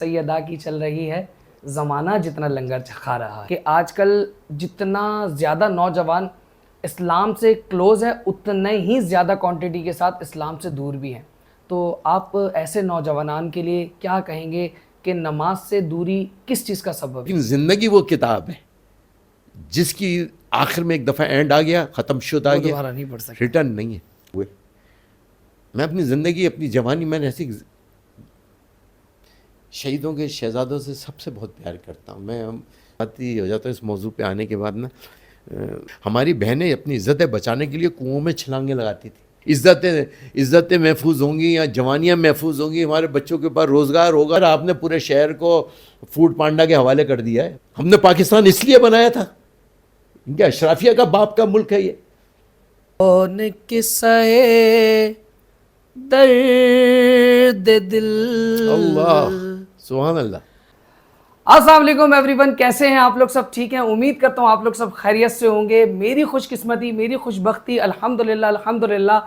سیدہ کی چل رہی ہے، زمانہ جتنا لنگر کھا رہا ہے کہ آج کل جتنا زیادہ نوجوان اسلام سے کلوز ہے اتنے ہی زیادہ کوانٹٹی کے ساتھ اسلام سے دور بھی ہیں. تو آپ ایسے نوجوانان کے لیے کیا کہیں گے کہ نماز سے دوری کس چیز کا سبب ہے؟ لیکن زندگی وہ کتاب ہے جس کی آخر میں ایک دفعہ اینڈ آ گیا، ختم شد آ وہ گیا، دوبارہ نہیں پڑھ سکتے. ریٹرن نہیں ہے. میں اپنی زندگی، اپنی جوانی، میں نے ایسی شہیدوں کے شہزادوں سے سب سے بہت پیار کرتا ہوں. میں بات ہی ہو جاتا ہے اس موضوع پہ آنے کے بعد نا. ہماری بہنیں اپنی عزتیں بچانے کے لیے کنوؤں میں چھلانگیں لگاتی تھیں. عزتیں محفوظ ہوں گی یا جوانیاں محفوظ ہوں گی، ہمارے بچوں کے پاس روزگار ہوگا. آپ نے پورے شہر کو فوڈ پانڈا کے حوالے کر دیا ہے. ہم نے پاکستان اس لیے بنایا تھا، ان کے اشرافیہ کا باپ کا ملک ہے یہ. کون قصے درد دل. اللہ سبحان اللہ. السلام علیکم ایوری ون، کیسے ہیں آپ لوگ؟ سب ٹھیک ہیں؟ امید کرتا ہوں آپ لوگ سب خیریت سے ہوں گے. میری خوش قسمتی، میری خوش بختی الحمدللہ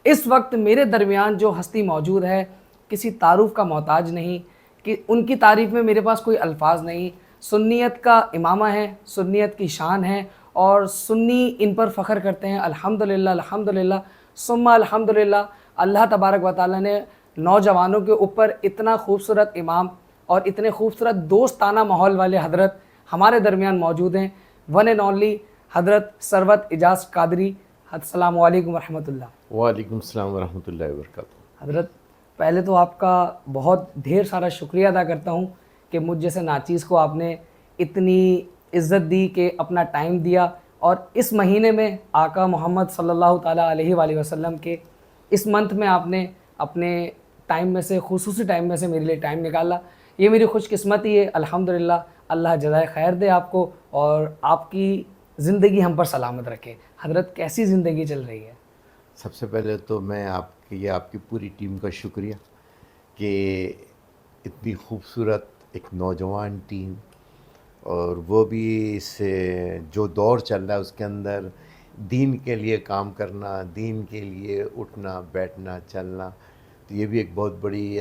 اس وقت میرے درمیان جو ہستی موجود ہے کسی تعارف کا محتاج نہیں، کہ ان کی تعریف میں میرے پاس کوئی الفاظ نہیں. سنیت کا امامہ ہے، سنیت کی شان ہے، اور سنی ان پر فخر کرتے ہیں. الحمدللہ ثم الحمدللہ. اللہ تبارک و تعالیٰ نے نوجوانوں کے اوپر اتنا خوبصورت امام اور اتنے خوبصورت دوستانہ ماحول والے حضرت ہمارے درمیان موجود ہیں. ون اینڈ اونلی حضرت ثروت اعجاز قادری. السلام علیکم ورحمۃ اللہ. وعلیکم السلام ورحمۃ اللہ وبرکاتہ. حضرت پہلے تو آپ کا بہت ڈھیر سارا شکریہ ادا کرتا ہوں کہ مجھ جیسے ناچیز کو آپ نے اتنی عزت دی کہ اپنا ٹائم دیا، اور اس مہینے میں آقا محمد صلی اللہ تعالیٰ علیہ وآلہ وسلم کے اس منتھ میں آپ نے اپنے ٹائم میں سے، خصوصی ٹائم میں سے میرے لیے ٹائم نکالا. یہ میری خوش قسمتی ہے. الحمدللہ. اللہ جزائے خیر دے آپ کو، اور آپ کی زندگی ہم پر سلامت رکھے. حضرت کیسی زندگی چل رہی ہے؟ سب سے پہلے تو میں آپ کی پوری ٹیم کا شکریہ کہ اتنی خوبصورت ایک نوجوان ٹیم، اور وہ بھی اس جو دور چل رہا ہے اس کے اندر دین کے لیے کام کرنا، دین کے لیے اٹھنا بیٹھنا چلنا. تو یہ بھی ایک بہت بڑی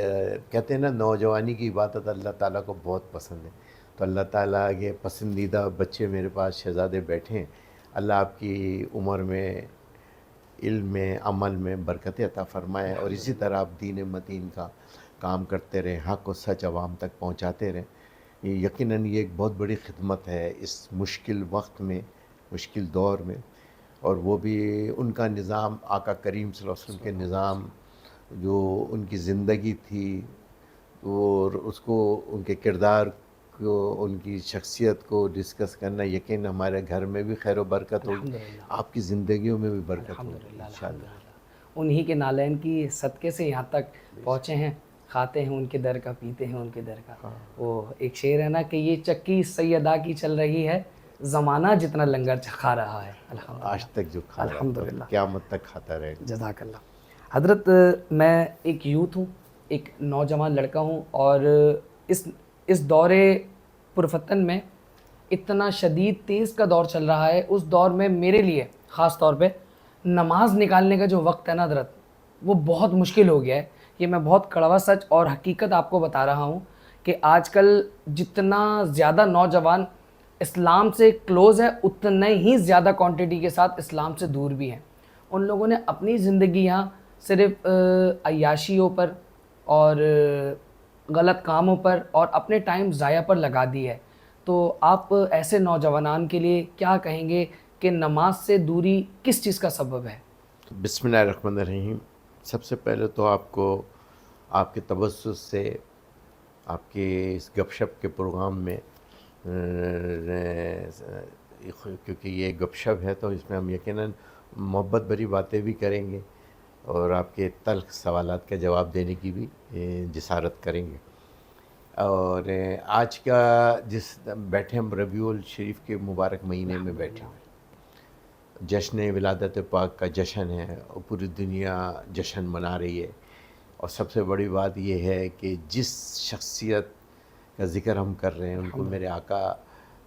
کہتے ہیں نا، نوجوانی کی عبادت اللہ تعالیٰ کو بہت پسند ہے. تو اللہ تعالیٰ کے پسندیدہ بچے میرے پاس شہزادے بیٹھے ہیں. اللہ آپ کی عمر میں، علم میں، عمل میں برکت عطا فرمائے، اور اسی طرح آپ دین متین کا کام کرتے رہیں، حق و سچ عوام تک پہنچاتے رہیں. یقیناً یہ ایک بہت بڑی خدمت ہے اس مشکل وقت میں، مشکل دور میں. اور وہ بھی ان کا نظام، آقا کریم صلی اللہ علیہ وسلم کے نظام، جو ان کی زندگی تھی، اور اس کو، ان کے کردار کو، ان کی شخصیت کو ڈسکس کرنا، یقین ہمارے گھر میں بھی خیر و برکت ہوگی، آپ کی زندگیوں میں بھی برکت ہوگی انشاءاللہ. انہی کے نالین کی صدقے سے یہاں تک پہنچے ہیں. کھاتے ہیں ان کے در کا، پیتے ہیں ان کے در کا. وہ ایک شعر ہے نا کہ یہ چکی سیدہ کی چل رہی ہے، زمانہ جتنا لنگر کھا رہا ہے. آج تک جو کھا رہا ہے قیامت تک کھاتا رہے گا. جزاک اللہ. حضرت میں ایک یوتھ ہوں، ایک نوجوان لڑکا ہوں، اور اس دور پرفتن میں اتنا شدید تیز کا دور چل رہا ہے. اس دور میں میرے لیے خاص طور پہ نماز نکالنے کا جو وقت ہے نا حضرت، وہ بہت مشکل ہو گیا ہے. یہ میں بہت کڑوا سچ اور حقیقت آپ کو بتا رہا ہوں کہ آج کل جتنا زیادہ نوجوان اسلام سے کلوز ہے اتنے ہی زیادہ کوانٹٹی کے ساتھ اسلام سے دور بھی ہیں. ان لوگوں نے اپنی زندگیاں صرف عیاشیوں پر اور غلط کاموں پر اور اپنے ٹائم ضائع پر لگا دی ہے. تو آپ ایسے نوجوانان کے لیے کیا کہیں گے کہ نماز سے دوری کس چیز کا سبب ہے؟ بسم اللہ الرحمن الرحیم. سب سے پہلے تو آپ کو، آپ کے توسط سے، آپ کے اس گپ شپ کے پروگرام میں، کیونکہ یہ گپ شپ ہے تو اس میں ہم یقیناً محبت بھری باتیں بھی کریں گے، اور آپ کے تلخ سوالات کا جواب دینے کی بھی جسارت کریں گے. اور آج کا جس بیٹھے ہم ربیع الشریف کے مبارک مہینے میں بیٹھے ہیں، جشن ولادت پاک کا جشن ہے، اور پوری دنیا جشن منا رہی ہے. اور سب سے بڑی بات یہ ہے کہ جس شخصیت کا ذکر ہم کر رہے ہیں ان کو میرے آقا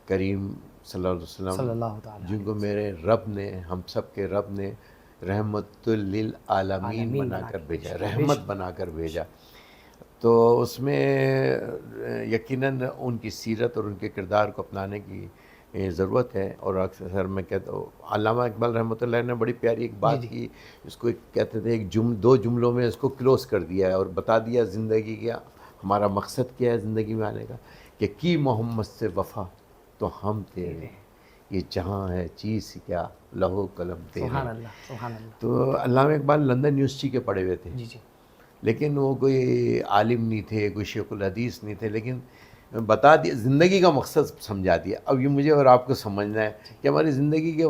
کریم صلی اللہ علیہ وسلم، جن کو میرے رب نے، ہم سب کے رب نے رحمت للعالمین بنا کر بھیجا، رحمت بنا کر بھیجا. تو اس میں یقیناً ان کی سیرت اور ان کے کردار کو اپنانے کی ضرورت ہے. اور اکثر میں کہتا ہوں علامہ اقبال رحمۃ اللہ نے بڑی پیاری ایک بات کی, اس کو کہتے تھے دو جملوں میں اس کو کلوز کر دیا ہے اور بتا دیا زندگی کا ہمارا مقصد کیا ہے زندگی میں آنے کا, کہ کی محمد سے وفا تو ہم تیرے, یہ جہاں ہے چیز کیا لہو قلم تیرے. سبحان اللہ, سبحان اللہ. تو علامہ اقبال لندن یونیورسٹی کے پڑھے ہوئے تھے, جی جی. لیکن وہ کوئی عالم نہیں تھے, کوئی شیخ الحدیث نہیں تھے, لیکن بتا دیا زندگی کا مقصد سمجھا دیا. اب یہ مجھے اور آپ کو سمجھنا ہے کہ ہماری زندگی کے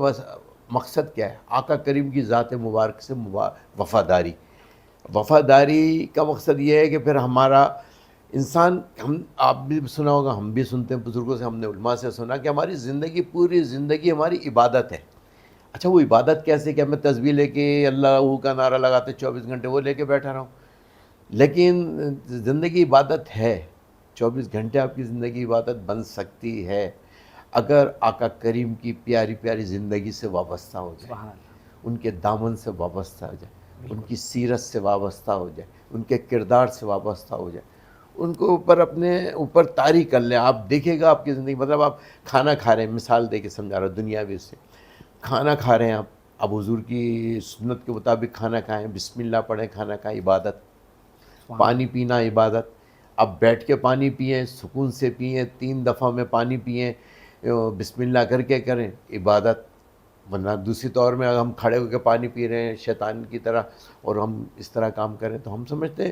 مقصد کیا ہے. آقا کریم کی ذات مبارک سے وفاداری. وفاداری کا مقصد یہ ہے کہ پھر ہمارا انسان, آپ بھی سنا ہوگا, ہم بھی سنتے ہیں بزرگوں سے, ہم نے علماء سے سنا کہ ہماری زندگی پوری زندگی ہماری عبادت ہے. اچھا وہ عبادت کیسے, کہ میں تسبیح لے کے اللہ کا نعرہ لگاتے 24 گھنٹے وہ لے کے بیٹھا رہا ہوں, لیکن زندگی عبادت ہے. 24 گھنٹے آپ کی زندگی عبادت بن سکتی ہے اگر آقا کریم کی پیاری پیاری زندگی سے وابستہ ہو جائے, ان کے دامن سے وابستہ ہو جائے, ان کی سیرت سے وابستہ ہو جائے, ان کے کردار سے وابستہ ہو جائے, ان کو اپنے اوپر طاری کر لیں. آپ دیکھیں گا آپ کی زندگی, مطلب آپ کھانا کھا رہے ہیں, مثال دے کے سمجھا رہا ہوں دنیاوی سے, کھانا کھا رہے ہیں آپ, اب حضور کی سنت کے مطابق کھانا کھائیں, بسم اللہ پڑھیں, کھانا کھائیں, عبادت. پانی پینا عبادت. اب بیٹھ کے پانی پئیں, سکون سے پئیں, 3 دفعہ میں پانی پئیں, بسم اللہ کر کے کریں, عبادت. ورنہ دوسری طور میں اگر ہم کھڑے ہو کے پانی پی رہے ہیں شیطان کی طرح اور ہم اس طرح کام کریں, تو ہم سمجھتے ہیں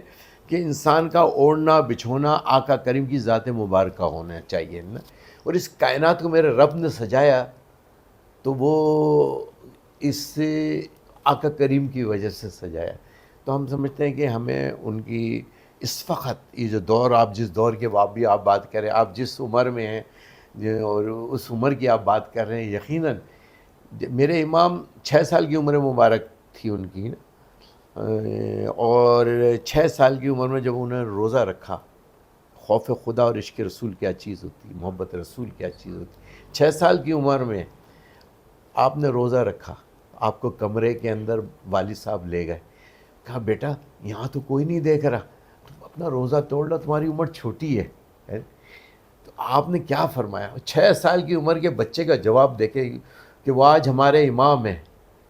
کہ انسان کا اوڑھنا بچھونا آقا کریم کی ذات مبارکہ ہونا چاہیے نا. اور اس کائنات کو میرے رب نے سجایا تو وہ اس سے آقا کریم کی وجہ سے سجایا. تو ہم سمجھتے ہیں کہ ہمیں ان کی اس وقت یہ جو دور, آپ جس دور کے بھی آپ بات کریں, آپ جس عمر میں ہیں اور اس عمر کی آپ بات کر رہے ہیں, یقیناً میرے امام 6 سال کی عمر مبارک تھی ان کی نا, اور 6 سال کی عمر میں جب انہوں نے روزہ رکھا, خوف خدا اور عشق رسول کیا چیز ہوتی, محبت رسول کیا چیز ہوتی. 6 سال کی عمر میں آپ نے روزہ رکھا, آپ کو کمرے کے اندر والد صاحب لے گئے, کہا بیٹا یہاں تو کوئی نہیں دیکھ رہا, تم اپنا روزہ توڑ لو, تمہاری عمر چھوٹی ہے. تو آپ نے کیا فرمایا, 6 سال کی عمر کے بچے کا جواب دیکھے کہ وہ آج ہمارے امام ہیں,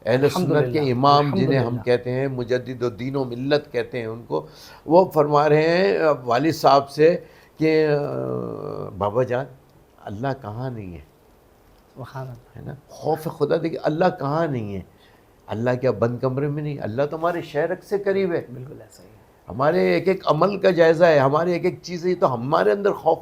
اہل سنت کے امام جنہیں ہم کہتے ہیں, مجدد الدین و ملت کہتے ہیں ان کو. وہ فرما رہے ہیں والد صاحب سے کہ بابا جان اللہ کہاں نہیں ہے, ہے نا, خوف خدا دیکھیے, اللہ کہاں نہیں ہے, اللہ کیا بند کمرے میں نہیں, اللہ تو ہمارے شہرک سے قریب ہے. بالکل ایسا ہی ہے. ہمارے ایک ایک عمل کا جائزہ ہے, ہمارے ایک ایک چیز ہے. تو ہمارے اندر خوف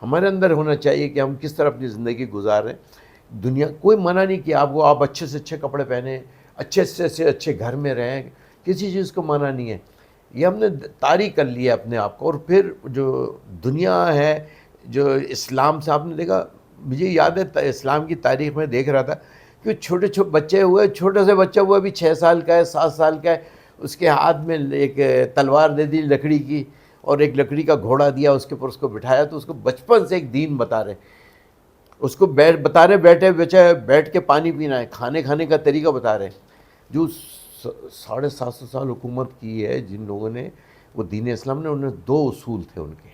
ہمارے اندر ہونا چاہیے کہ ہم کس طرح اپنی زندگی گزار رہے ہیں. دنیا کوئی منع نہیں کہ آپ اچھے سے اچھے کپڑے پہنیں, اچھے سے اچھے گھر میں رہیں, کسی چیز کو منع نہیں ہے. یہ ہم نے طاری کر لیا اپنے آپ کو. اور پھر جو دنیا ہے, جو اسلام سے آپ نے دیکھا, مجھے یاد ہے اسلام کی تاریخ میں دیکھ رہا تھا کہ چھوٹے بچے ہوئے, چھوٹے سے بچہ ہوا بھی 6 سال کا ہے, 7 سال کا ہے, اس کے ہاتھ میں ایک تلوار دے دی لکڑی کی, اور ایک لکڑی کا گھوڑا دیا, اس کے اوپر اس کو بٹھایا. تو اس کو بچپن سے ایک دین بتا رہے, اس کو بتا رہے بیٹھ کے پانی پینا ہے, کھانے کا طریقہ بتا رہے. جو 750 سال حکومت کی ہے جن لوگوں نے, وہ دین اسلام نے, انہیں 2 اصول تھے ان کے.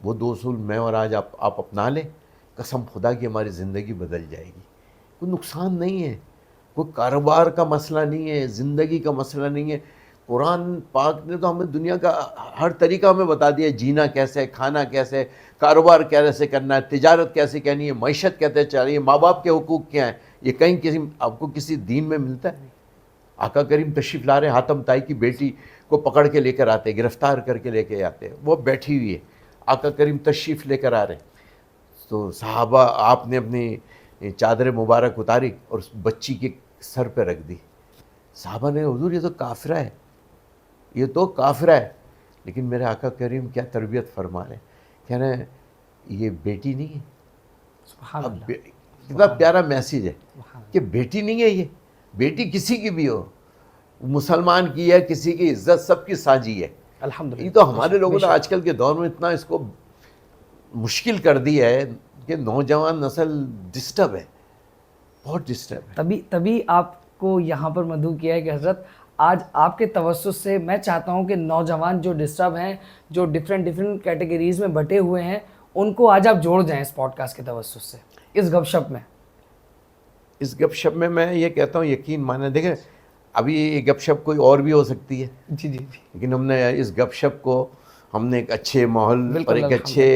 وہ 2 اصول میں اور آج آپ اپنا لیں, قسم خدا کی ہماری زندگی بدل جائے گی. کوئی نقصان نہیں ہے, کوئی کاروبار کا مسئلہ نہیں ہے, زندگی کا مسئلہ نہیں ہے. قرآن پاک نے تو ہمیں دنیا کا ہر طریقہ ہمیں بتا دیا, جینا کیسے, کھانا کیسے, کاروبار کیسے کرنا ہے, تجارت کیسے کرنی ہے, معیشت کیسے چل رہی ہے, ماں باپ کے حقوق کیا ہیں. یہ کہیں آپ کو کسی دین میں ملتا ہے؟ آقا کریم تشریف لا رہے, حاتم طائی کی بیٹی کو پکڑ کے لے کر آتے, گرفتار کر کے لے کے آتے, وہ بیٹھی ہوئی ہے, آقا کریم تشریف لے کر آ رہے ہیں. تو صحابہ, آپ نے اپنی چادر مبارک اتاری اور اس بچی کے سر پہ رکھ دی. صحابہ نے, حضور یہ تو کافرہ ہے, یہ تو کافرہ ہے. لیکن میرے آقا کریم کیا تربیت فرما رہے ہیں, کہہ رہے ہیں یہ بیٹی نہیں ہے. سبحان اللہ. کتنا پیارا میسیج ہے کہ بیٹی نہیں ہے, یہ بیٹی کسی کی بھی ہو, مسلمان کی ہے, کسی کی عزت سب کی سانجی ہے. الحمدللہ. یہ تو ہمارے لوگوں نے آج کل کے دور میں اتنا اس کو مشکل کر دی ہے کہ نوجوان نسل ڈسٹرب ہے, بہت ڈسٹرب ہے. تبھی آپ کو یہاں پر مدعو کیا ہے کہ حضرت آج آپ کے توسط سے میں چاہتا ہوں کہ نوجوان جو ڈسٹرب ہیں, جو ڈفرینٹ کیٹیگریز میں بٹے ہوئے ہیں, ان کو آج آپ جوڑ جائیں اس پوڈ کاسٹ کے توسط سے, اس گپ شپ میں. اس گپ شپ میں یہ کہتا ہوں, یقین مانے, دیکھیں ابھی یہ گپ شپ کوئی اور بھی ہو سکتی ہے, جی جی جی, لیکن ہم نے اس گپ شپ کو ہم نے ایک اچھے ماحول اور ایک اچھے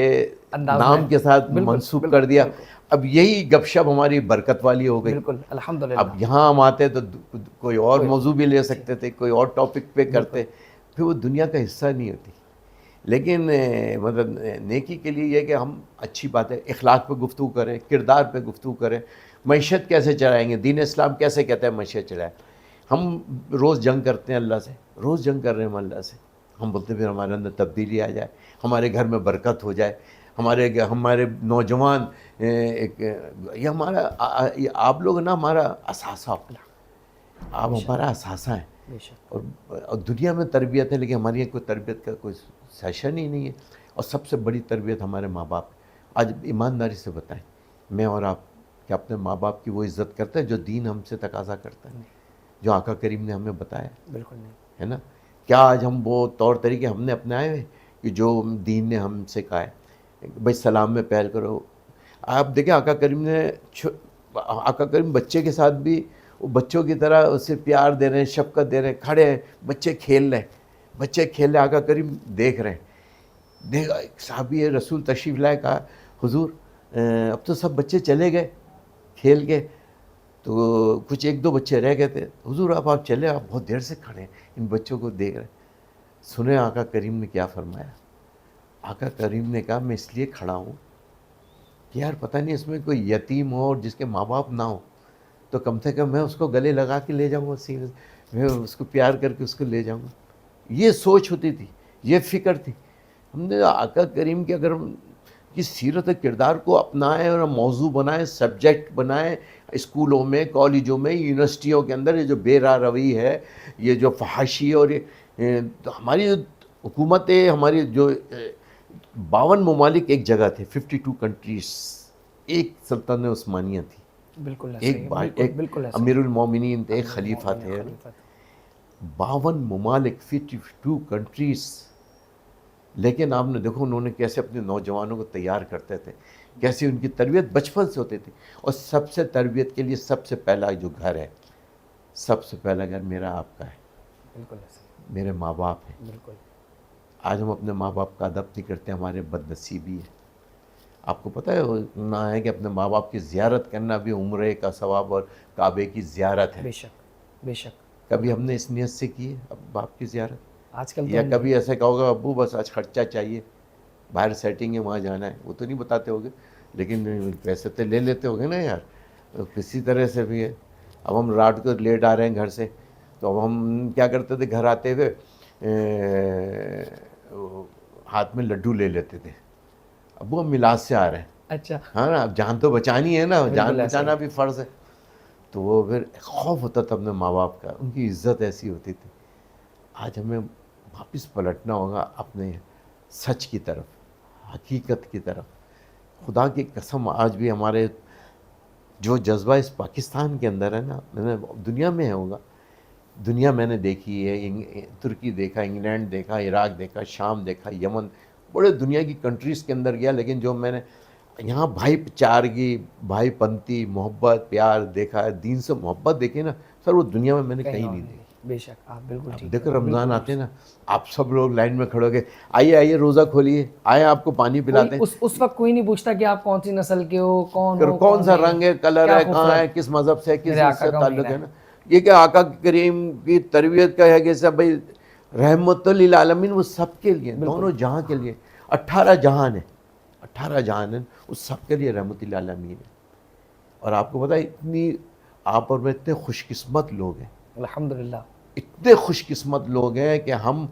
انداز نام کے ساتھ منسوخ کر دیا. اب یہی گپ شپ ہماری برکت والی ہو گئی. بالکل الحمدللہ. اب یہاں ہم آتے تو کوئی اور موضوع بھی لے سکتے تھے, کوئی اور ٹاپک پہ کرتے, پھر وہ دنیا کا حصہ نہیں ہوتی. لیکن مطلب نیکی کے لیے یہ کہ ہم اچھی باتیں, اخلاق پہ گفتگو کریں, کردار پہ گفتگو کریں, معیشت کیسے چلائیں گے, دین اسلام کیسے کہتا ہے معیشت چلائیں. ہم روز جنگ کرتے ہیں اللہ سے, روز جنگ کر رہے ہیں ہم اللہ سے. ہم بولتے ہیں پھر ہمارے اندر تبدیلی آ جائے, ہمارے گھر میں برکت ہو جائے, ہمارے نوجوان ایک یہ ہمارا آپ لوگ نا ہمارا اثاثہ, آپ ہمارا اثاثہ ہیں. اور دنیا میں تربیت ہے, لیکن ہماری کوئی تربیت کا کوئی سیشن ہی نہیں ہے. اور سب سے بڑی تربیت ہمارے ماں باپ. آج ایمانداری سے بتائیں, میں اور آپ کہ اپنے ماں باپ کی وہ عزت کرتے ہیں جو دین ہم سے تقاضا کرتا ہے, جو آقا کریم نے ہمیں بتایا؟ بالکل نہیں ہے نا. کیا آج ہم وہ طور طریقے ہم نے اپنائے ہوئے کہ جو دین نے ہم سے کہا ہے, بھائی سلام میں پہل کرو. آپ دیکھیں آقا کریم بچے کے ساتھ بھی وہ بچوں کی طرح اسے پیار دے رہے ہیں, شفقت دے رہے ہیں, کھڑے ہیں, بچے کھیل رہے ہیں, آقا کریم دیکھ رہے ہیں. صحابی رسول تشریف لائے, کہا حضور اب تو سب بچے چلے گئے کھیل کے, تو کچھ ایک دو بچے رہ گئے تھے. حضور آپ چلے, آپ بہت دیر سے کھڑے ہیں, ان بچوں کو دیکھ رہے ہیں. سنیں آقا کریم نے کیا فرمایا. آقا کریم نے کہا میں اس لیے کھڑا ہوں کہ یار پتہ نہیں اس میں کوئی یتیم ہو اور جس کے ماں باپ نہ ہو, تو کم سے کم میں اس کو گلے لگا کے لے جاؤں گا, سینے میں اس کو پیار کر کے اس کو لے جاؤں گا. یہ سوچ ہوتی تھی, یہ فکر تھی. ہم نے آقا کریم کے اگر کی سیرت کردار کو اپنائیں اور موضوع بنائیں, سبجیکٹ بنائیں, اسکولوں میں, کالجوں میں, یونیورسٹیوں کے اندر, یہ جو بے راہ روی ہے, یہ جو فحاشی, اور ہماری حکومت, ہماری جو 52 ممالک ایک جگہ تھے, 52 کنٹریز, ایک سلطنت عثمانیہ تھی, بالکل ایک امیر المومنین تھے, ایک خلیفہ تھے. 52 ممالک, 52 کنٹریز. لیکن آپ نے دیکھو انہوں نے کیسے اپنے نوجوانوں کو تیار کرتے تھے, کیسے ان کی تربیت بچپن سے ہوتی تھی. اور سب سے تربیت کے لیے سب سے پہلا جو گھر ہے, سب سے پہلا گھر میرا آپ کا ہے. بالکل میرے ماں باپ ہیں. بالکل. آج ہم اپنے ماں باپ کا ادب نہیں کرتے, ہمارے بد نصیبی ہے. آپ کو پتہ ہے نہ ہے کہ اپنے ماں باپ کی زیارت کرنا بھی عمرے کا ثواب اور کعبے کی زیارت ہے. بے شک بے شک. کبھی ہم نے اس نیت سے کی ہے اب باپ کی زیارت؟ آج کل یا کبھی ایسے کہو گا ابو بس آج خرچہ چاہیے, باہر سیٹنگ ہے وہاں جانا ہے, وہ تو نہیں بتاتے ہوگے, لیکن پیسے تو لے لیتے ہوگے نا یار, کسی طرح سے بھی ہے. اب ہم رات کو لیٹ آ رہے ہیں گھر سے, تو اب ہم کیا کرتے تھے, گھر آتے ہوئے ہاتھ میں لڈو لے لیتے تھے, ابو ہم میلاد سے آ رہے ہیں. اچھا ہاں نا, اب جان تو بچانی ہے نا, جان بچانا بھی فرض ہے. تو وہ پھر خوف ہوتا تھا اپنے ماں باپ کا, ان کی عزت ایسی ہوتی تھی. آج ہمیں واپس پلٹنا ہوگا اپنے سچ کی طرف, حقیقت کی طرف. خدا کی قسم آج بھی ہمارے جو جذبہ اس پاکستان کے اندر ہے نا, میں نے دنیا میں ہوگا, دنیا میں نے دیکھی ہے, ترکی دیکھا, انگلینڈ دیکھا, عراق دیکھا, شام دیکھا, یمن, بڑے دنیا کی کنٹریز کے اندر گیا, لیکن جو میں نے یہاں بھائی چارگی, بھائی پنتی, محبت, پیار دیکھا ہے, دین سے محبت دیکھی نا سر, وہ دنیا میں نے کہیں نہیں دیکھی. بے شک آپ بالکل ٹھیک. دیکھو رمضان آتے ہیں نا, آپ سب لوگ لائن میں کھڑے ہو گئے, آئیے روزہ کھولیے, آئے آپ کو پانی پلاتے ہیں. اس وقت کوئی نہیں پوچھتا کہ آپ کون سی نسل کے ہو, کون سا رنگ ہے, کلر ہے, کہاں ہے, کس مذہب سے ہے, کس سے تعلق ہے نا. یہ کہ آقا کریم کی تربیت کا ہے کہ سب بھائی رحمت للعالمین, وہ سب کے لیے, دونوں جہاں کے لیے. 18 جہان ہے, 18 جہان ہے, اس سب کے لیے رحمت للعالمین ہے. اور آپ کو پتہ ہے اتنی آپ اور میں اتنے خوش قسمت لوگ ہیں, الحمدللہ اتنے خوش قسمت لوگ ہیں کہ ہم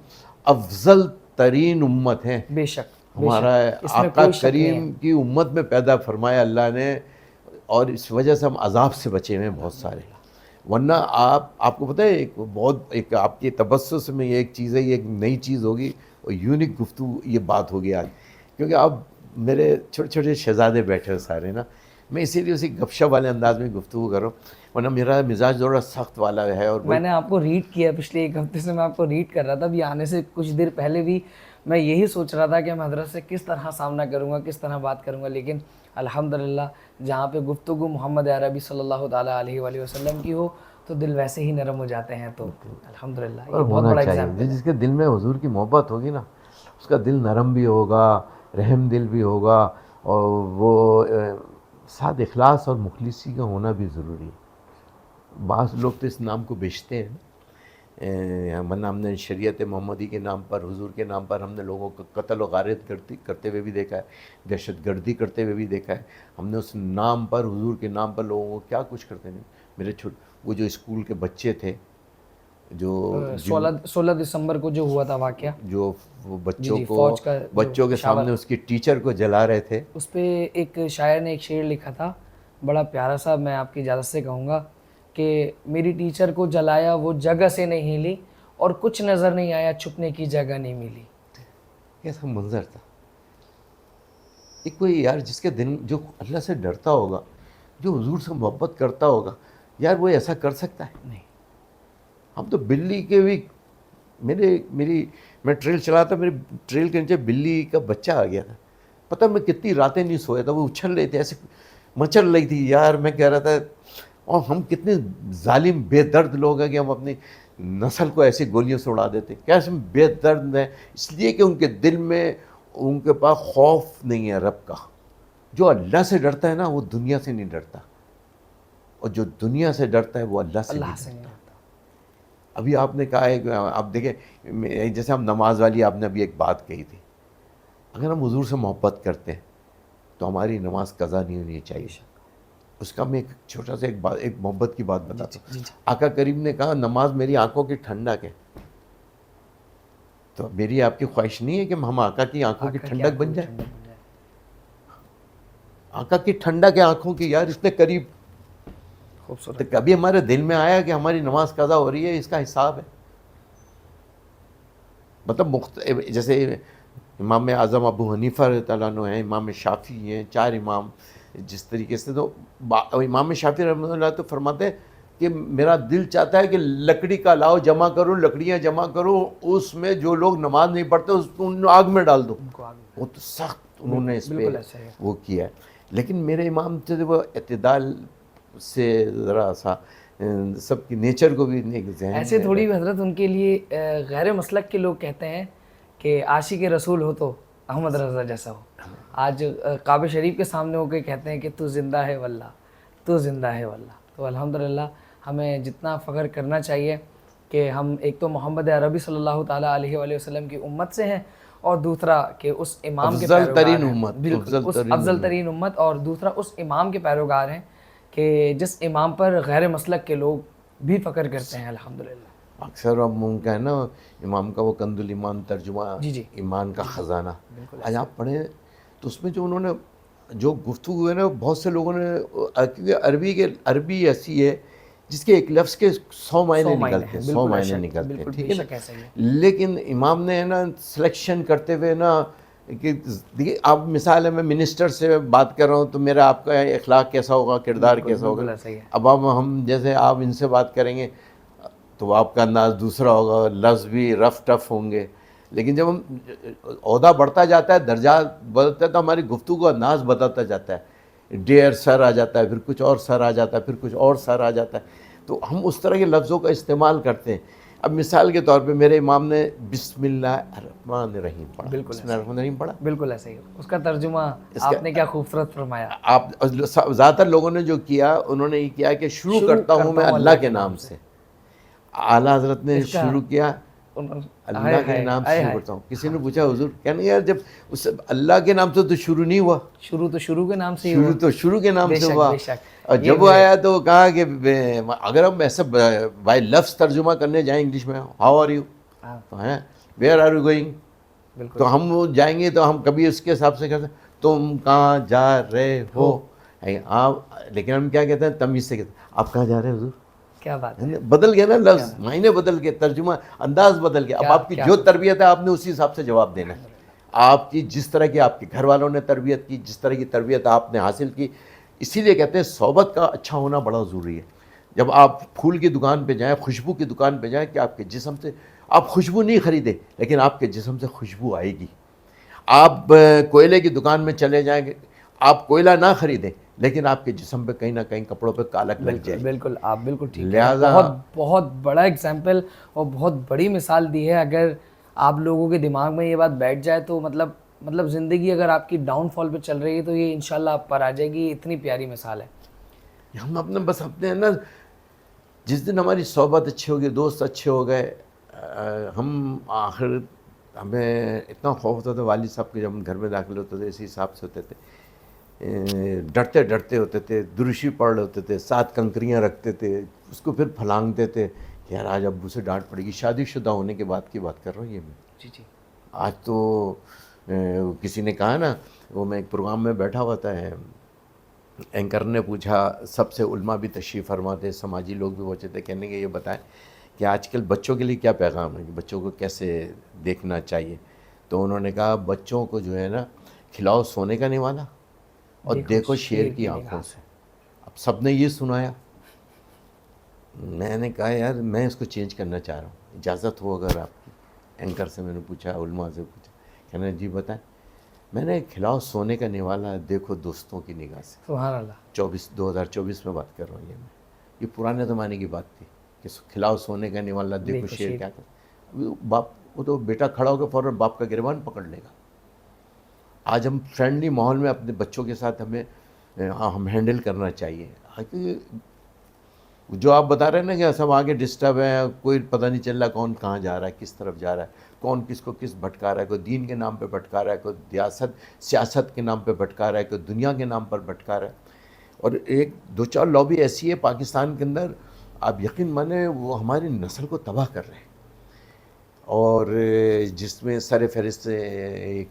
افضل ترین امت ہیں. بے شک ہمارا آقا کریم کی امت میں پیدا فرمایا اللہ نے, اور اس وجہ سے ہم عذاب سے بچے ہوئے ہیں بہت سارے. ورنہ آپ کو پتہ ہے ایک آپ کے تبسس میں یہ ایک چیز ہے, یہ ایک نئی چیز ہوگی اور یونیک گفتگو یہ بات ہوگی آج, کیونکہ اب میرے چھوٹے چھوٹے شہزادے بیٹھے ہیں سارے نا, میں اسی لیے اسی گپ شپ والے انداز میں گفتگو کر رہا ہوں، ورنہ میرا مزاج تھوڑا سخت والا ہے. اور میں نے آپ کو ریڈ کیا پچھلے ایک ہفتے سے، میں آپ کو ریڈ کر رہا تھا ابھی آنے سے کچھ دیر پہلے بھی. میں یہی سوچ رہا تھا کہ میں حضرت سے کس طرح سامنا کروں گا، کس طرح بات کروں گا، لیکن الحمدللہ جہاں پہ گفتگو محمد عربی صلی اللہ تعالیٰ علیہ وآلہ وسلم کی ہو تو دل ویسے ہی نرم ہو جاتے ہیں. تو الحمدللہ یہ بہت بڑا ایگزامپل ہے. جس کے دل میں حضور کی محبت ہوگی نا، اس کا دل نرم بھی ہوگا، رحم دل بھی ہوگا، اور وہ ساتھ اخلاص اور مخلصی کا ہونا بھی ضروری ہے. بعض لوگ تو اس نام کو بیچتے ہیں، ورنہ ہم نے شریعت محمدی کے نام پر، حضور کے نام پر ہم نے لوگوں کو قتل و غارت کرتے ہوئے بھی دیکھا ہے، دہشت گردی کرتے ہوئے بھی دیکھا ہے. ہم نے اس نام پر، حضور کے نام پر لوگوں کو کیا کچھ کرتے نہیں. میرے وہ جو اسکول کے بچے تھے جو 16 دسمبر کو جو ہوا تھا واقعہ، جو وہ بچوں کے سامنے اس کی ٹیچر کو جلا رہے تھے، اس پہ ایک شاعر نے ایک شعر لکھا تھا بڑا پیارا سا، میں آپ کی اجازت سے کہوں گا کہ میری ٹیچر کو جلایا وہ جگہ سے نہیں ہلی، اور کچھ نظر نہیں آیا چھپنے کی جگہ نہیں ملی. کیسا منظر تھا. ایک کوئی یار جس کے دل جو اللہ سے ڈرتا ہوگا، جو حضور سے محبت کرتا ہوگا، یار وہ ایسا کر سکتا ہے؟ نہیں. ہم تو بلی کے بھی، میں ٹریل چلا تھا، میرے ٹریل کے نیچے بلی کا بچہ آ گیا تھا. پتہ میں کتنی راتیں نہیں سویا تھا، وہ اچھل رہے تھے، ایسے مچل رہی تھی یار. میں کہہ رہا تھا، اور ہم کتنے ظالم بے درد لوگ ہیں کہ ہم اپنی نسل کو ایسی گولیوں سے اڑا دیتے. کیسے بے درد ہیں؟ اس لیے کہ ان کے دل میں، ان کے پاس خوف نہیں ہے رب کا. جو اللہ سے ڈرتا ہے نا، وہ دنیا سے نہیں ڈرتا، اور جو دنیا سے ڈرتا ہے وہ اللہ سے نہیں ڈرتا. ابھی آپ نے کہا ہے کہ آپ دیکھیں، جیسے ہم نماز والی آپ نے ابھی ایک بات کہی تھی، اگر ہم حضور سے محبت کرتے ہیں تو ہماری نماز قضا نہیں ہونی چاہیے. اس کا میں ایک چھوٹا سا ایک محبت کی بات بتاتا ہوں. آقا کریم نے کہا نماز میری آنکھوں کی ٹھنڈک ہے. تو میری آپ کی خواہش نہیں ہے کہ ہم آقا کی آنکھوں کی ٹھنڈک بن جائیں؟ آقا کی ٹھنڈک ہے آنکھوں کی، یار اتنے قریب. خوبصورت. تو کبھی ہمارے دل میں آیا کہ ہماری نماز قضا ہو رہی ہے، اس کا حساب ہے؟ مطلب جیسے امام اعظم ابو حنیفہ رضی اللہ عنہ ہیں، امام شافعی ہیں، 4 امام. جس طریقے سے تو امام شافعی رحمۃ اللہ تو فرماتے ہیں کہ میرا دل چاہتا ہے کہ لکڑی کا لاؤ جمع کرو، لکڑیاں جمع کرو، اس میں جو لوگ نماز نہیں پڑھتے ان آگ میں ڈال دو. وہ تو سخت انہوں نے اس پہ وہ کیا ہے. لیکن میرے امام تھے وہ اعتدال سے ذرا سا سب کی نیچر کو بھی ایسے تھوڑی حضرت ان کے لیے غیر مسلک کے لوگ کہتے ہیں کہ عاشق رسول ہو تو احمد رضا جیسا ہو. آج کعبہ شریف کے سامنے ہو کے کہتے ہیں کہ تو زندہ ہے واللہ، تو زندہ ہے واللہ. تو الحمدللہ ہمیں جتنا فخر کرنا چاہیے کہ ہم ایک تو محمد عربی صلی اللہ تعالیٰ علیہ وآلہ وسلم کی امت سے ہیں، اور دوسرا کہ اس امام کے پیروکار ہیں، بالکل اس افضل ترین امت، اور دوسرا اس امام کے پیروکار ہیں کہ جس امام پر غیر مسلک کے لوگ بھی فخر کرتے ہیں. الحمدللہ اکثر اب ان کا ہے نا امام کا وہ کنز الایمان ترجمہ ایمان کا خزانہ، آج آپ پڑھیں تو اس میں جو انہوں نے جو گفتگو ہے نا، بہت سے لوگوں نے، کیونکہ عربی ایسی ہے جس کے ایک لفظ کے 100 معنی نکلتے ہیں، 100 معنی نکلتے ہیں، ٹھیک ہے نا. لیکن امام نے نا سلیکشن کرتے ہوئے نا کہ دیکھیے آپ مثال ہے، میں منسٹر سے بات کر رہا ہوں تو میرا آپ کا اخلاق کیسا ہوگا، کردار کیسا ہوگا. اب ہم جیسے آپ ان سے بات کریں گے تو آپ کا انداز دوسرا ہوگا، لفظ بھی رف ٹف ہوں گے. لیکن جب ہم عہدہ بڑھتا جاتا ہے، درجات بدلتا ہے، تو ہماری گفتگو کا انداز بدلتا جاتا ہے. ڈیئر سر آ جاتا ہے، پھر کچھ اور سر آ جاتا ہے، پھر کچھ اور سر آ جاتا ہے. تو ہم اس طرح کے لفظوں کا استعمال کرتے ہیں. اب مثال کے طور پہ میرے امام نے بسم اللہ الرحمن الرحیم پڑھا. بالکل بسم اللہ الرحمن الرحیم پڑھا، بالکل ایسے ہی. اس کا ترجمہ آپ نے کیا خوبصورت فرمایا. آپ زیادہ تر لوگوں نے جو کیا، انہوں نے یہ کیا کہ شروع کرتا ہوں میں اللہ کے نام سے. اعلیٰ حضرت نے شروع کیا اللہ کے نام سے شروع کرتا ہوں. کسی نے پوچھا حضور، کہنے یار جب اس اللہ کے نام سے تو شروع نہیں ہوا، شروع کے نام سے شروع تو شروع کے نام سے ہوا. اور جب وہ آیا تو کہا کہ اگر ہم ایسا بائی لفظ ترجمہ کرنے جائیں انگلش میں، how are you, where are you going, تو ہم جائیں گے تو ہم کبھی اس کے حساب سے کہتے ہیں تم کہاں جا رہے ہو. لیکن ہم کیا کہتے ہیں، تمیز سے کہتے ہیں آپ کہاں جا رہے ہیں حضور. کیا بات ہے، بدل گیا نا لفظ، معنی بدل گئے، ترجمہ انداز بدل گیا. اب آپ کی جو تربیت ہے آپ نے اسی حساب سے جواب دینا ہے. آپ کی جس طرح کی آپ کے گھر والوں نے تربیت کی، جس طرح کی تربیت آپ نے حاصل کی، اسی لیے کہتے ہیں صحبت کا اچھا ہونا بڑا ضروری ہے. جب آپ پھول کی دکان پہ جائیں, خوشبو کی دکان پہ جائیں, کہ آپ کے جسم سے آپ خوشبو نہیں خریدیں لیکن آپ کے جسم سے خوشبو آئے گی. آپ کوئلے کی دکان میں چلے جائیں گے, آپ کوئلہ نہ خریدیں لیکن آپ کے جسم پہ کہیں نہ کہیں کپڑوں پہ کالک لگ جائے. بالکل آپ بالکل ٹھیک ہے. لہٰذا بہت بہت بڑا اگزامپل اور بہت بڑی مثال دی ہے. اگر آپ لوگوں کے دماغ میں یہ بات بیٹھ جائے تو مطلب زندگی اگر آپ کی ڈاؤن فال پہ چل رہی ہے تو یہ انشاءاللہ آپ پر آ جائے گی. اتنی پیاری مثال ہے. ہم اپنے نا جس دن ہماری صحبت اچھی ہوگی, دوست اچھے ہو گئے, ہم آخر ہمیں اتنا خوف ہوتا تھا والد صاحب کے, جب ہم گھر میں داخل ہوتے تھے اسی حساب سے ہوتے تھے, ڈرتے ہوتے تھے, دروشی پڑھ ہوتے تھے, 7 کنکریاں رکھتے تھے, اس کو پھر پھلانگتے تھے کہ یار آج ابو سے ڈانٹ پڑے گی. شادی شدہ ہونے کے بعد کی بات کر رہا ہوں یہ میں. جی آج تو کسی نے کہا نا, وہ میں ایک پروگرام میں بیٹھا ہوا تھا, اینکر نے پوچھا, سب سے علماء بھی تشریف فرما تھے, سماجی لوگ بھی پہنچے تھے, کہنے کہ یہ بتائیں کہ آج کل بچوں کے لیے کیا پیغام ہے, کہ بچوں کو کیسے دیکھنا چاہیے. تو انہوں نے کہا بچوں کو جو ہے نا کھلاؤ سونے کا نوالا اور دیکھو شیر کی آنکھوں سے. اب سب نے یہ سنایا. میں نے کہا یار میں اس کو چینج کرنا چاہ رہا ہوں, اجازت ہو اگر آپ کی. اینکر سے میں نے پوچھا, علماء سے پوچھا, کہنا جی بتائیں. میں نے کھلاؤ سونے کا نوالا دیکھو دوستوں کی نگاہ سے. سبحان اللہ. 2024 میں بات کر رہا ہوں یہ پرانے زمانے کی بات تھی کہ کھلاؤ سونے کا نوالا دیکھو شیر کیا کرتا. باپ وہ تو بیٹا کھڑا ہو کے فوراً باپ کا گریبان پکڑ لے گا. آج ہم فرینڈلی ماحول میں اپنے بچوں کے ساتھ ہم ہینڈل کرنا چاہیے. جو آپ بتا رہے ہیں نا کہ سب آگے ڈسٹرب ہے, کوئی پتہ نہیں چل رہا کون کہاں جا رہا ہے, کس طرف جا رہا ہے, کون کس کو کس بھٹکا رہا ہے, کوئی دین کے نام پہ بھٹکا رہا ہے, کوئی سیاست کے نام پہ بھٹکا رہا ہے, کوئی دنیا کے نام پر بھٹکا رہا ہے. اور 1-2-4 لابی ایسی ہے پاکستان کے اندر, آپ یقین مانیں وہ ہماری نسل کو تباہ کر رہے ہیں. اور جس میں سر فہرست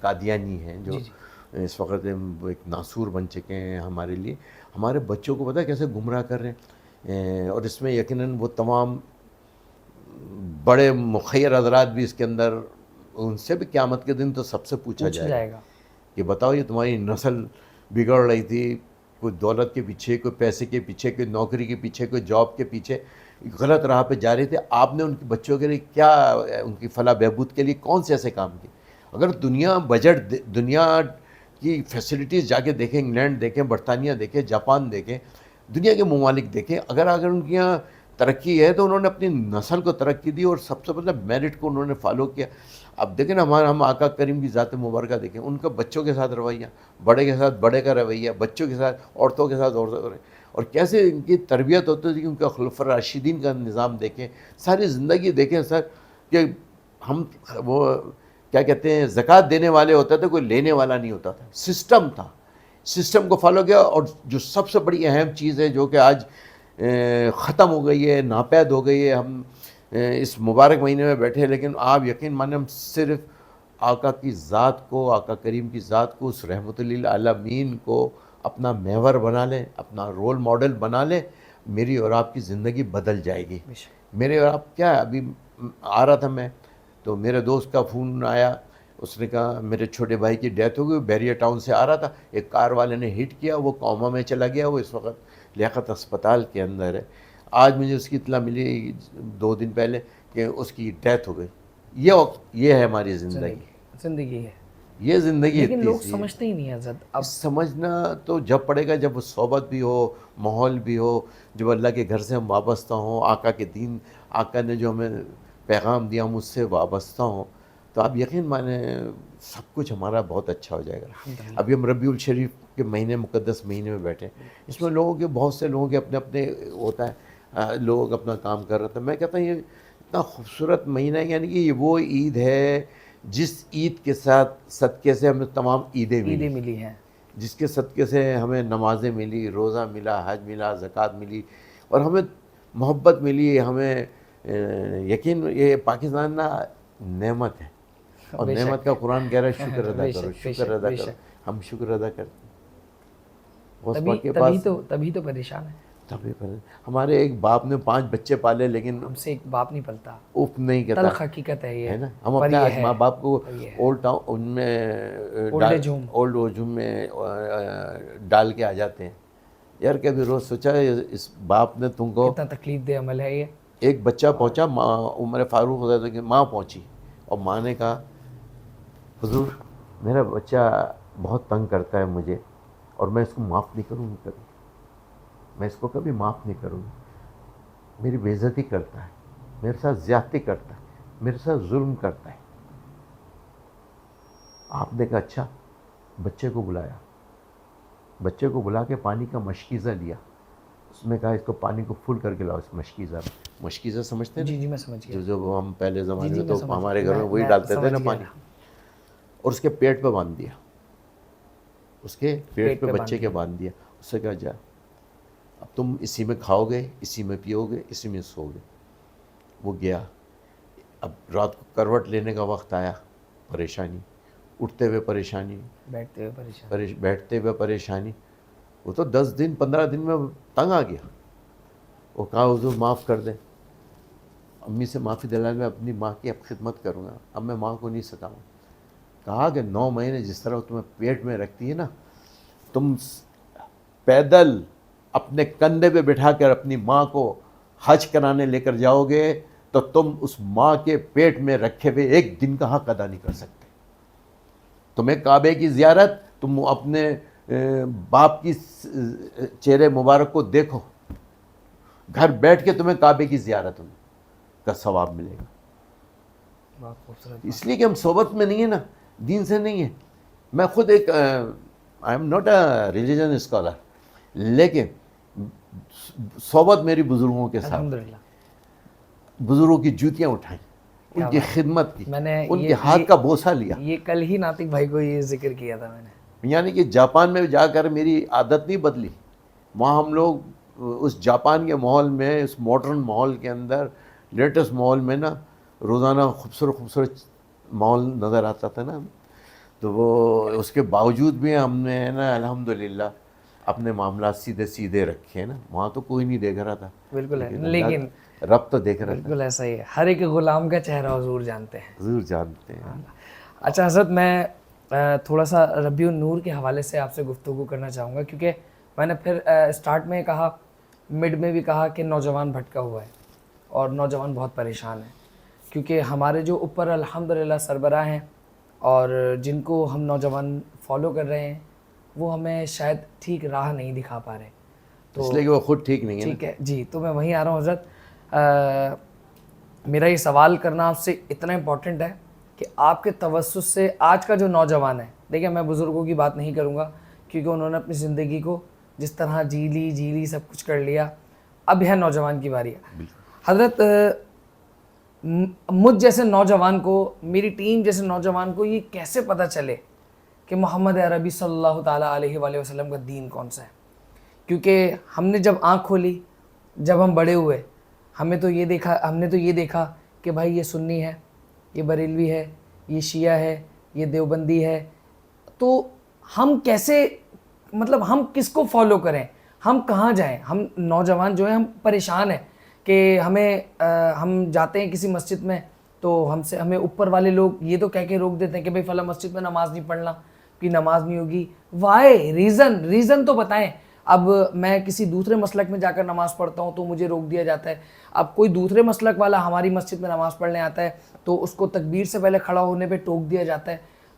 قادیانی ہیں جو اس وقت ایک ناسور بن چکے ہیں ہمارے لیے. ہمارے بچوں کو پتہ ہے کیسے گمراہ کر رہے ہیں. اور اس میں یقیناً وہ تمام بڑے مخیر حضرات بھی اس کے اندر, ان سے بھی قیامت کے دن تو سب سے پوچھا جائے گا کہ بتاؤ یہ تمہاری نسل بگڑ رہی تھی, کوئی دولت کے پیچھے, کوئی پیسے کے پیچھے, کوئی نوکری کے پیچھے, کوئی جاب کے پیچھے غلط راہ پہ جا رہے تھے. آپ نے ان کے بچوں کے لیے کیا, ان کی فلاح بہبود کے لیے کون سے ایسے کام کیے. اگر دنیا کی فیسلٹیز جا کے دیکھیں, انگلینڈ دیکھیں, برطانیہ دیکھیں, جاپان دیکھیں, دنیا کے ممالک دیکھیں, اگر ان کے یہاں ترقی ہے تو انہوں نے اپنی نسل کو ترقی دی اور سب سے پہلے میرٹ کو انہوں نے فالو کیا. اب دیکھیں نا ہم آقا کریم کی ذات مبارکہ دیکھیں, ان کا بچوں کے ساتھ رویہ, بڑے کے ساتھ بڑے کا رویہ, بچوں کے ساتھ عورتوں کے ساتھ عورتوں کا, اور کیسے ان کی تربیت ہوتی تھی. ان کا خلفاء راشدین کا نظام دیکھیں, ساری زندگی دیکھیں سر, کہ ہم وہ کیا کہتے ہیں زکوٰۃ دینے والے ہوتے تھے, کوئی لینے والا نہیں ہوتا تھا. سسٹم تھا, سسٹم کو فالو کیا. اور جو سب سے بڑی اہم چیز ہے جو کہ آج ختم ہو گئی ہے, ناپید ہو گئی ہے, ہم اس مبارک مہینے میں بیٹھے ہیں, لیکن آپ یقین مانیں ہم صرف آقا کی ذات کو, آقا کریم کی ذات کو, اس رحمت للعالمین کو اپنا محور بنا لیں, اپنا رول ماڈل بنا لیں, میری اور آپ کی زندگی بدل جائے گی. میرے اور آپ کیا, ابھی آ رہا تھا میں تو میرے دوست کا فون آیا, اس نے کہا میرے چھوٹے بھائی کی ڈیتھ ہو گئی, بیریا ٹاؤن سے آ رہا تھا, ایک کار والے نے ہٹ کیا, وہ کوما میں چلا گیا, وہ اس وقت لیاقت اسپتال کے اندر ہے. آج مجھے اس کی اطلاع ملی 2 دن پہلے کہ اس کی ڈیتھ ہو گئی. یہ ہے ہماری زندگی ہے, یہ زندگی. لیکن لوگ سمجھتے ہی نہیں ہیں حضرت. اب سمجھنا تو جب پڑے گا جب صحبت بھی ہو, ماحول بھی ہو, جب اللہ کے گھر سے ہم وابستہ ہوں, آقا کے دین, آقا نے جو ہمیں پیغام دیا ہم اس سے وابستہ ہوں, تو آپ یقین مانیں سب کچھ ہمارا بہت اچھا ہو جائے گا. ابھی ہم ربیع الشریف کے مہینے, مقدس مہینے میں بیٹھے, اس میں بہت سے لوگوں کے اپنے ہوتا ہے, لوگ اپنا کام کر رہے تھے. میں کہتا ہوں یہ اتنا خوبصورت مہینہ ہے, یعنی کہ یہ وہ عید ہے جس عید کے ساتھ صدقے سے ہمیں تمام عیدیں ملی ہیں, جس کے صدقے سے ہمیں نمازیں ملی, روزہ ملا, حج ملا, زکوٰۃ ملی, اور ہمیں محبت ملی. ہمیں یقین یہ پاکستان نا نعمت ہے, اور نعمت کا قرآن کہہ رہا ہے شکر ادا کرو, شکر ادا کرو. ہم شکر ادا کرتے ہیں, تبھی تو پریشان ہے. ہمارے ایک باپ نے 5 بچے پالے, لیکن ہم سے ایک باپ نہیں پلتا. اف نہیں کہتا, تلخ حقیقت ہے یہ, ہے نا. ہم اپنے ماں باپ کو اولڈ ٹاؤن میں, اولڈ ایج ہوم میں ڈال کے آ جاتے ہیں, یار کبھی روز سوچا ہے اس باپ نے تم کو, کتنا تکلیف دہ عمل ہے یہ. ایک بچہ پہنچا, ماں عمر فاروق ہوتا تھا کہ ماں پہنچی اور ماں نے کہا حضور میرا بچہ بہت تنگ کرتا ہے مجھے اور میں اس کو معاف نہیں کروں گی کبھی, میں اس کو کبھی معاف نہیں کروں گی, میری بے عزتی کرتا ہے, میرے ساتھ زیادتی کرتا ہے, میرے ساتھ ظلم کرتا ہے. آپ نے کہا اچھا, بچے کو بلایا, بچے کو بلا کے پانی کا مشکیزہ لیا, اس میں کہا اس کو پانی کو فل کر کے لاؤ اس مشکیزہ میں. مشکیزہ سمجھتے ہیں جی جی میں سمجھ گیا. جو ہم پہلے زمانے جی میں تو سمجھ ہمارے گیا. گھر میں وہی میں ڈالتے تھے نا سمجھ گیا. پانی, اور اس کے پیٹ پہ باندھ دیا, اس کے پیٹ پہ پہ بچے کے باندھ دیا. اس سے کہا جا اب تم اسی میں کھاؤ گے, اسی میں پیو گے, اسی میں سو گے. وہ گیا. اب رات کو کروٹ لینے کا وقت آیا, پریشانی, اٹھتے ہوئے پریشانی, بیٹھتے ہوئے پریشان. بیٹھتے ہوئے پریشانی. وہ تو 10 دن 15 دن میں تنگ آ گیا. وہ کہا حضور معاف کر دیں, امی سے معافی دلا, میں اپنی ماں کی اب خدمت کروں گا, اب میں ماں کو نہیں ستاؤں. کہا کہ 9 مہینے جس طرح تمہیں پیٹ میں رکھتی ہے نا, تم پیدل اپنے کندھے پہ بٹھا کر اپنی ماں کو حج کرانے لے کر جاؤ گے تو تم اس ماں کے پیٹ میں رکھے ہوئے ایک دن کا حق ادا نہیں کر سکتے. تمہیں کعبے کی زیارت, تم اپنے باپ کی چہرے مبارک کو دیکھو, گھر بیٹھ کے تمہیں کعبے کی زیارت کا ثواب ملے گا. بہت خوبصورت. اس لیے کہ ہم صحبت میں نہیں ہیں نا, دین سے نہیں ہیں. میں خود ایک I am not a religion scholar, لیکن صحبت میری بزرگوں کے ساتھ, الحمدللہ. بزرگوں کی جوتیاں اٹھائیں, ان کی خدمت کی, میں نے ان کے ہاتھ کا بوسہ لیا. یہ کل ہی ناطق بھائی کو یہ ذکر کیا تھا میں نے. یعنی کہ جاپان میں جا کر میری عادت نہیں بدلی. وہاں ہم لوگ اس جاپان کے ماحول میں, اس ماڈرن ماحول کے اندر, لیٹسٹ ماحول میں نا, روزانہ خوبصورت خوبصورت ماحول نظر آتا تھا نا. تو وہ اس کے باوجود بھی ہم نے نا الحمدللہ اپنے معاملات سیدھے سیدھے رکھے ہیں نا. وہاں تو کوئی نہیں دیکھ رہا تھا, بالکل ہے, اللہ لیکن رب تو دیکھ رہا تھا. بالکل ایسا ہی ہے, ہر ایک غلام کا چہرہ حضور جانتے ہیں. ضرور جانتے ہیں. اچھا حضرت, میں تھوڑا سا ربیع النور کے حوالے سے آپ سے گفتگو کرنا چاہوں گا, کیونکہ میں نے پھر اسٹارٹ میں کہا, مڈ میں بھی کہا کہ نوجوان بھٹکا ہوا ہے اور نوجوان بہت پریشان ہے, کیونکہ ہمارے جو اوپر الحمدللہ سربراہ ہیں اور جن کو ہم نوجوان فالو کر رہے ہیں, وہ ہمیں شاید ٹھیک راہ نہیں دکھا پا رہے. تو اس لیے کہ وہ خود ٹھیک نہیں ہے. ٹھیک ہے جی, تو میں وہیں آ رہا ہوں حضرت. میرا یہ سوال کرنا آپ سے اتنا امپورٹنٹ ہے کہ آپ کے توسط سے آج کا جو نوجوان ہے, دیکھیں میں بزرگوں کی بات نہیں کروں گا کیونکہ انہوں نے اپنی زندگی کو جس طرح جی لی سب کچھ کر لیا, اب ہے نوجوان کی باری. حضرت مجھ جیسے نوجوان کو, میری ٹیم جیسے نوجوان کو یہ کیسے پتہ چلے کہ محمد عربی صلی اللہ تعالیٰ علیہ وآلہ وسلم کا دین کون سا ہے؟ کیونکہ ہم نے جب آنکھ کھولی, جب ہم بڑے ہوئے, ہم نے تو یہ دیکھا کہ بھائی یہ سنی ہے, یہ بریلوی ہے, یہ شیعہ ہے, یہ دیوبندی ہے. تو ہم کیسے, مطلب ہم کس کو فالو کریں, ہم کہاں جائیں؟ ہم نوجوان جو ہیں ہم پریشان ہیں کہ ہم جاتے ہیں کسی مسجد میں تو ہمیں اوپر والے لوگ یہ تو کہہ کے روک دیتے ہیں کہ بھائی فلاں مسجد میں نماز نہیں پڑھنا, کہ نماز نہیں ہوگی. وائی ریزن تو بتائیں. اب میں کسی دوسرے مسلک میں جا کر نماز پڑھتا ہوں تو مجھے روک دیا جاتا ہے. اب کوئی دوسرے مسلک والا ہماری مسجد میں نماز پڑھنے آتا ہے تو اس کو تکبیر سے پہلے کھڑا ہونے پہ ٹوک دیا جاتا ہے.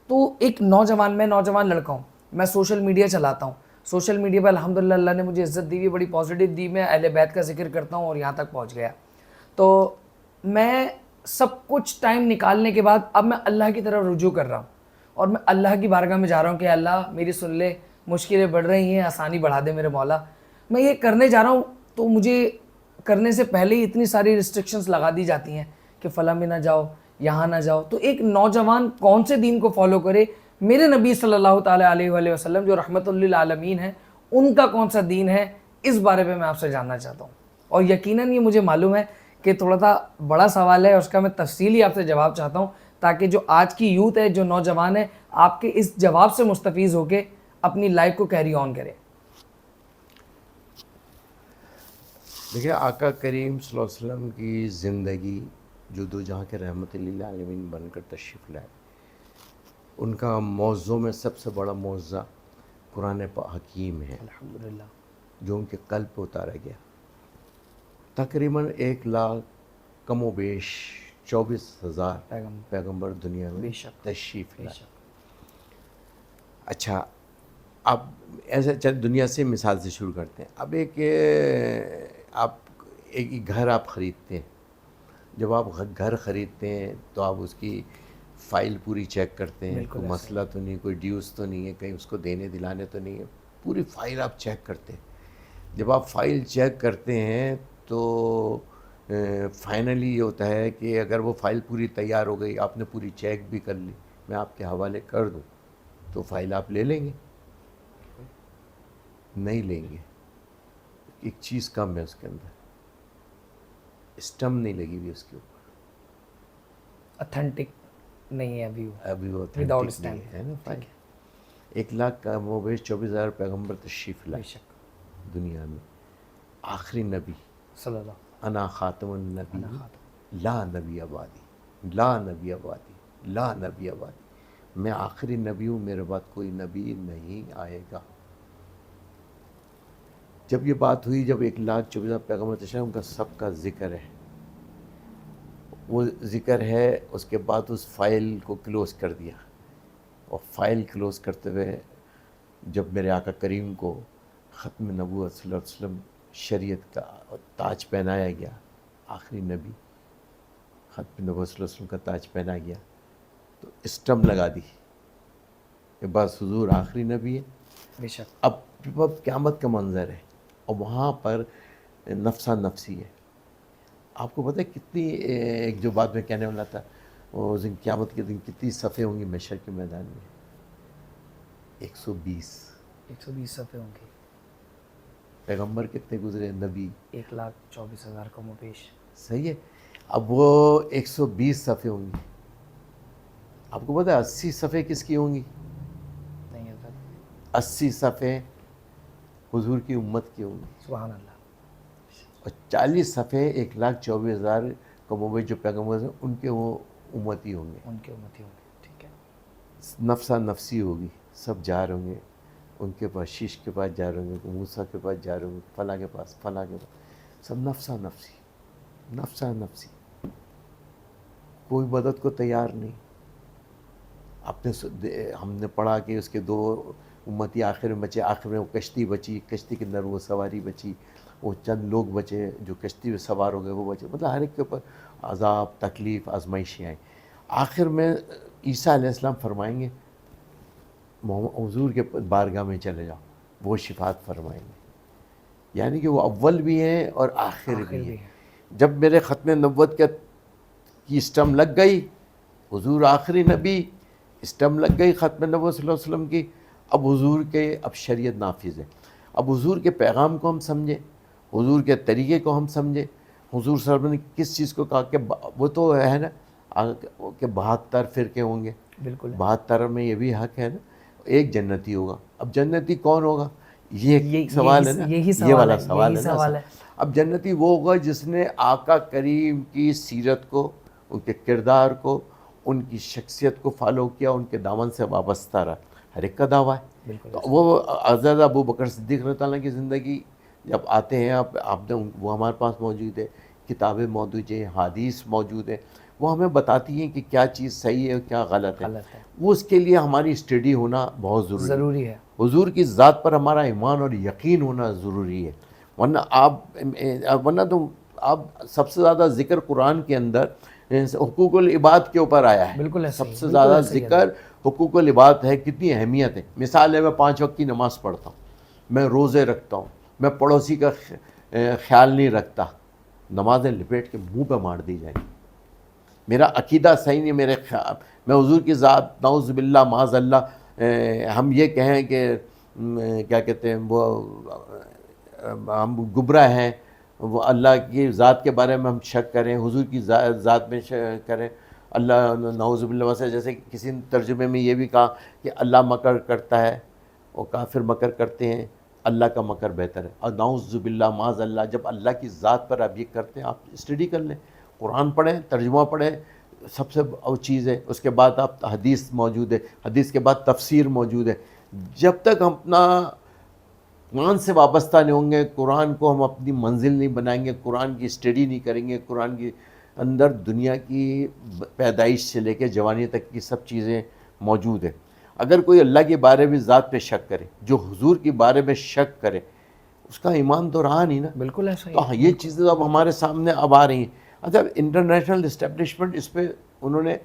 تو ایک میں نوجوان لڑکا ہوں, میں سوشل میڈیا چلاتا ہوں, سوشل میڈیا پہ الحمدللہ اللہ نے مجھے عزت دی ہوئی, بڑی پازیٹیو دی, میں اہل بیت کا ذکر کرتا ہوں اور یہاں تک پہنچ گیا. تو میں سب کچھ ٹائم نکالنے کے بعد اب میں اللہ کی طرف رجوع کر رہا ہوں اور میں اللہ کی بارگاہ میں جا رہا ہوں کہ اللہ میری سن لے, مشکلیں بڑھ رہی ہیں, آسانی بڑھا دے میرے مولا. میں یہ کرنے جا رہا ہوں تو مجھے کرنے سے پہلے ہی اتنی ساری ریسٹرکشنز لگا دی جاتی ہیں کہ فلاں میں نہ جاؤ, یہاں نہ جاؤ. تو ایک نوجوان کون سے دین کو فالو کرے؟ میرے نبی صلی اللہ تعالیٰ علیہ وآلہ وسلم جو رحمت للعالمین ہیں, ان کا کون سا دین ہے, اس بارے میں آپ سے جاننا چاہتا ہوں. اور یقیناً یہ مجھے معلوم ہے کہ تھوڑا سا بڑا سوال ہے, اس کا میں تفصیلی آپ سے جواب چاہتا ہوں تاکہ جو آج کی یوتھ ہے, جو نوجوان ہے, آپ کے اس جواب سے مستفیض ہو کے اپنی لائف کو کیری آن کرے. دیکھیں آقا کریم صلی اللہ علیہ وسلم کی زندگی جو دو جہاں کے رحمت للعالمین بن کر تشریف لائے, ان کا موضوع میں سب سے بڑا موضوع قرآن حکیم ہے. الحمدللہ. جو ان کے قلب پہ اتارا گیا. تقریباً 1,00,000 کم و بیش 24,000 پیغمبر دنیا میں تشریف لائے. اچھا اب ایسے چل دنیا سے مثال سے شروع کرتے ہیں. اب آپ ایک گھر آپ خریدتے ہیں. جب آپ گھر خریدتے ہیں تو آپ اس کی فائل پوری چیک کرتے ہیں, کوئی مسئلہ تو نہیں, کوئی ڈیوز تو نہیں ہے, کہیں اس کو دینے دلانے تو نہیں ہے, پوری فائل آپ چیک کرتے ہیں. جب آپ فائل چیک کرتے ہیں تو فائنلی یہ ہوتا ہے کہ اگر وہ فائل پوری تیار ہو گئی, آپ نے پوری چیک بھی کر لی, میں آپ کے حوالے کر دوں تو فائل آپ لے لیں گے؟ نہیں لیں گے. ایک چیز کم ہے اس کے اندر, اسٹمپ نہیں لگی ہوئی اس کے اوپر, اتھینٹک نہیں ہے ابھی وہ اتھینٹک نہیں ہے نا فائل. 1,00,000 کم و بیش 24,000 پیغمبر تشریف لائے دنیا میں. آخری نبی صلی اللہ انا خاتم النبی لا نبی آبادی, لا نبی آبادی, لا نبی آبادی, میں آخری نبی ہوں, میرے بعد کوئی نبی نہیں آئے گا. جب یہ بات ہوئی, جب 1,24,000 پیغمبر تشریف, ان کا سب کا ذکر ہے, وہ ذکر ہے. اس کے بعد اس فائل کو کلوز کر دیا, اور فائل کلوز کرتے ہوئے جب میرے آقا کریم کو ختم نبوت صلی اللہ علیہ وسلم شریعت کا تاج پہنایا گیا, آخری نبی ختم نبوت صلی اللہ علیہ وسلم کا تاج پہنایا گیا, تو اسٹمپ لگا دی کہ بس حضور آخری نبی ہے. بے شک. اب قیامت کا منظر ہے, اور وہاں پر نفسا نفسی ہے. آپ کو پتہ ہے کتنی, ایک جو بات میں کہنے والا تھا, وہ دن قیامت کے دن کتنی صفحے ہوں گی محشر کے میدان میں؟ 120 صفحے ہوں گے. پیغمبر کتنے گزرے؟ نبی 1,24,000 کم و بیش. صحیح ہے. اب وہ 120 صفحے ہوں گی. آپ کو پتہ ہے 80 صفحے کس کی ہوں گی؟ نہیں حضرت. 80 صفحے حضور کی امت کی ہوں گی. سبحان اللہ. اور 40 صفحے 1,24,000 کم و بیش جو پیغمبر ہیں ان کے وہ امتی ہوں گے, ان کے امتی ہوں گے. ٹھیک ہے. نفسا نفسی ہوگی, سب جا رہے ہوں گے ان کے پاس, شیش کے پاس جا رہے ہوں گے, موسیٰ کے پاس جا رہے ہوں گے, فلاں کے پاس, فلاں کے پاس, سب نفسا نفسی, نفسا نفسی. کوئی مدد کو تیار نہیں. ہم نے پڑھا کہ اس کے 2 امتی آخر میں بچے, آخر میں وہ کشتی بچی, کشتی کے اندر وہ سواری بچی, وہ چند لوگ بچے جو کشتی میں سوار ہو گئے وہ بچے. مطلب ہر ایک کے اوپر عذاب, تکلیف, آزمائشیں آئیں. آخر میں عیسیٰ علیہ السلام فرمائیں گے حضور کے بارگاہ میں چلے جاؤ, وہ شفاعت فرمائیں گے. یعنی کہ وہ اول بھی ہیں اور آخر بھی ہیں. جب میرے ختم نبوت کی اسٹمپ لگ گئی, حضور آخری نبی, اسٹمپ لگ گئی ختم نبوت صلی اللہ علیہ وسلم کی, اب حضور کے اب شریعت نافذ ہے. اب حضور کے پیغام کو ہم سمجھیں, حضور کے طریقے کو ہم سمجھیں. حضور صلی اللہ علیہ وسلم نے کس چیز کو کہا کہ وہ تو ہے نا کہ 72 فرقے ہوں گے. بالکل. 72 میں یہ بھی حق ہے نا, ایک جنتی ہوگا. اب جنتی کون ہوگا؟ یہ سوال ہے نا, یہ والا سوال ہے نا. اب جنتی وہ ہوگا جس نے آقا کریم کی سیرت کو, ان کے کردار کو, ان کی شخصیت کو فالو کیا, ان کے دامن سے وابستہ رہا. ہر ایک کا دعویٰ ہے. تو وہ حضرت ابو بکر صدیق رضی اللہ عنہ کی زندگی جب آتے ہیں, آپ نے وہ ہمارے پاس موجود ہے, کتابیں موجود ہیں, حدیث موجود ہے, وہ ہمیں بتاتی ہیں کہ کیا چیز صحیح ہے اور کیا غلط ہے. وہ اس کے لیے ہماری اسٹڈی ہونا بہت ضروری ہے. حضور کی ذات پر ہمارا ایمان اور یقین ہونا ضروری ہے. ورنہ تو آپ سب سے زیادہ ذکر قرآن کے اندر حقوق العباد کے اوپر آیا ہے. بالکل سب سے زیادہ ذکر حقوق العباد ہے. کتنی اہمیت ہے. مثال ہے, میں 5 وقت کی نماز پڑھتا ہوں, میں روزے رکھتا ہوں, میں پڑوسی کا خیال نہیں رکھتا, نمازیں لپیٹ کے منہ پہ مار دی جائیں. میرا عقیدہ صحیح نہیں, میرے خیال میں حضور کی ذات نعوذ باللہ معاذ اللہ ہم یہ کہیں کہ کیا کہتے ہیں وہ ہم گمراہ ہیں, وہ اللہ کی ذات کے بارے میں ہم شک کریں, حضور کی ذات میں شک کریں, اللہ نعوذ باللہ سے. جیسے کسی ترجمے میں یہ بھی کہا کہ اللہ مکر کرتا ہے اور کافر مکر کرتے ہیں, اللہ کا مکر بہتر ہے. اور نعوذ باللہ معاذ اللہ, جب اللہ کی ذات پر آپ یہ کرتے ہیں, آپ اسٹڈی کر لیں, قرآن پڑھیں, ترجمہ پڑھیں, سب سے چیز ہے. اس کے بعد آپ حدیث موجود ہے, حدیث کے بعد تفسیر موجود ہے. جب تک ہم اپنا قرآن سے وابستہ نہیں ہوں گے، قرآن کو ہم اپنی منزل نہیں بنائیں گے، قرآن کی اسٹڈی نہیں کریں گے، قرآن کی اندر دنیا کی پیدائش سے لے کے جوانی تک کی سب چیزیں موجود ہیں. اگر کوئی اللہ کے بارے میں ذات پہ شک کرے، جو حضور کے بارے میں شک کرے، اس کا ایمان تو رہا نہیں نا. بالکل ایسا ہی تو یہ چیزیں اب ہمارے سامنے اب آ رہی ہیں. اچھا انٹرنیشنل اسٹیبلشمنٹ اس پہ انہوں نے،